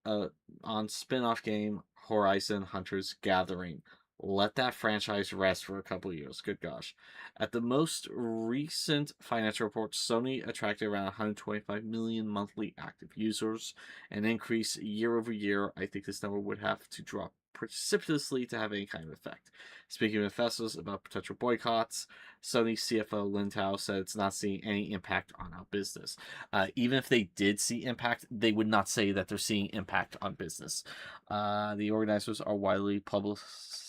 on spin-off game Horizon Hunters Gathering. Let that franchise rest for a couple of years. Good gosh. At the most recent financial report, Sony attracted around 125 million monthly active users, an increase year over year. I think this number would have to drop precipitously to have any kind of effect. Speaking of Hephaestus about potential boycotts, Sony CFO Lin Tao said it's not seeing any impact on our business. Even if they did see impact, they would not say that they're seeing impact on business. The organizers are widely publicized.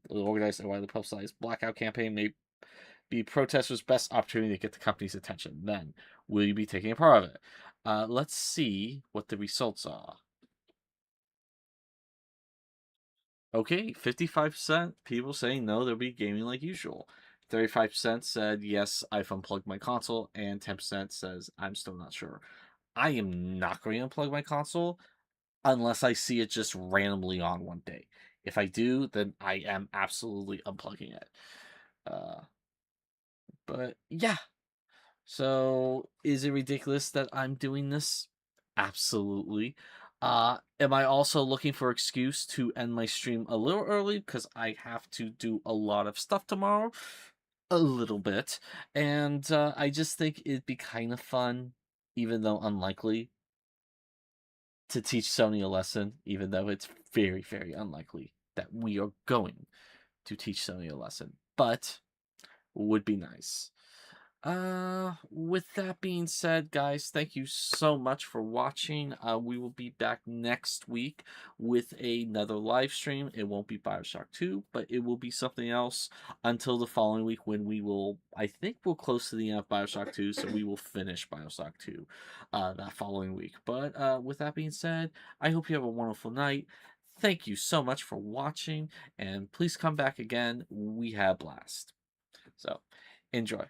The organized and widely publicized Blackout campaign may be protesters' best opportunity to get the company's attention. Then, will you be taking a part of it? Let's see what the results are. Okay, 55% people saying no, they'll be gaming like usual. 35% said yes, I've unplugged my console, and 10% says I'm still not sure. I am not going to unplug my console unless I see it just randomly on one day. If I do, then I am absolutely unplugging it. But yeah. So is it ridiculous that I'm doing this? Absolutely. Am I also looking for excuse to end my stream a little early because I have to do a lot of stuff tomorrow? A little bit. And I just think it'd be kind of fun, even though unlikely, to teach Sony a lesson, even though it's very, very unlikely that we are going to teach Sony a lesson. But would be nice. With that being said, guys, thank you so much for watching. We will be back next week with another live stream. It won't be Bioshock 2, but it will be something else until the following week when we will, I think we're close to the end of Bioshock 2, so we will finish Bioshock 2 that following week. But with that being said, I hope you have a wonderful night. Thank you so much for watching, and please come back again. We had a blast. So, enjoy.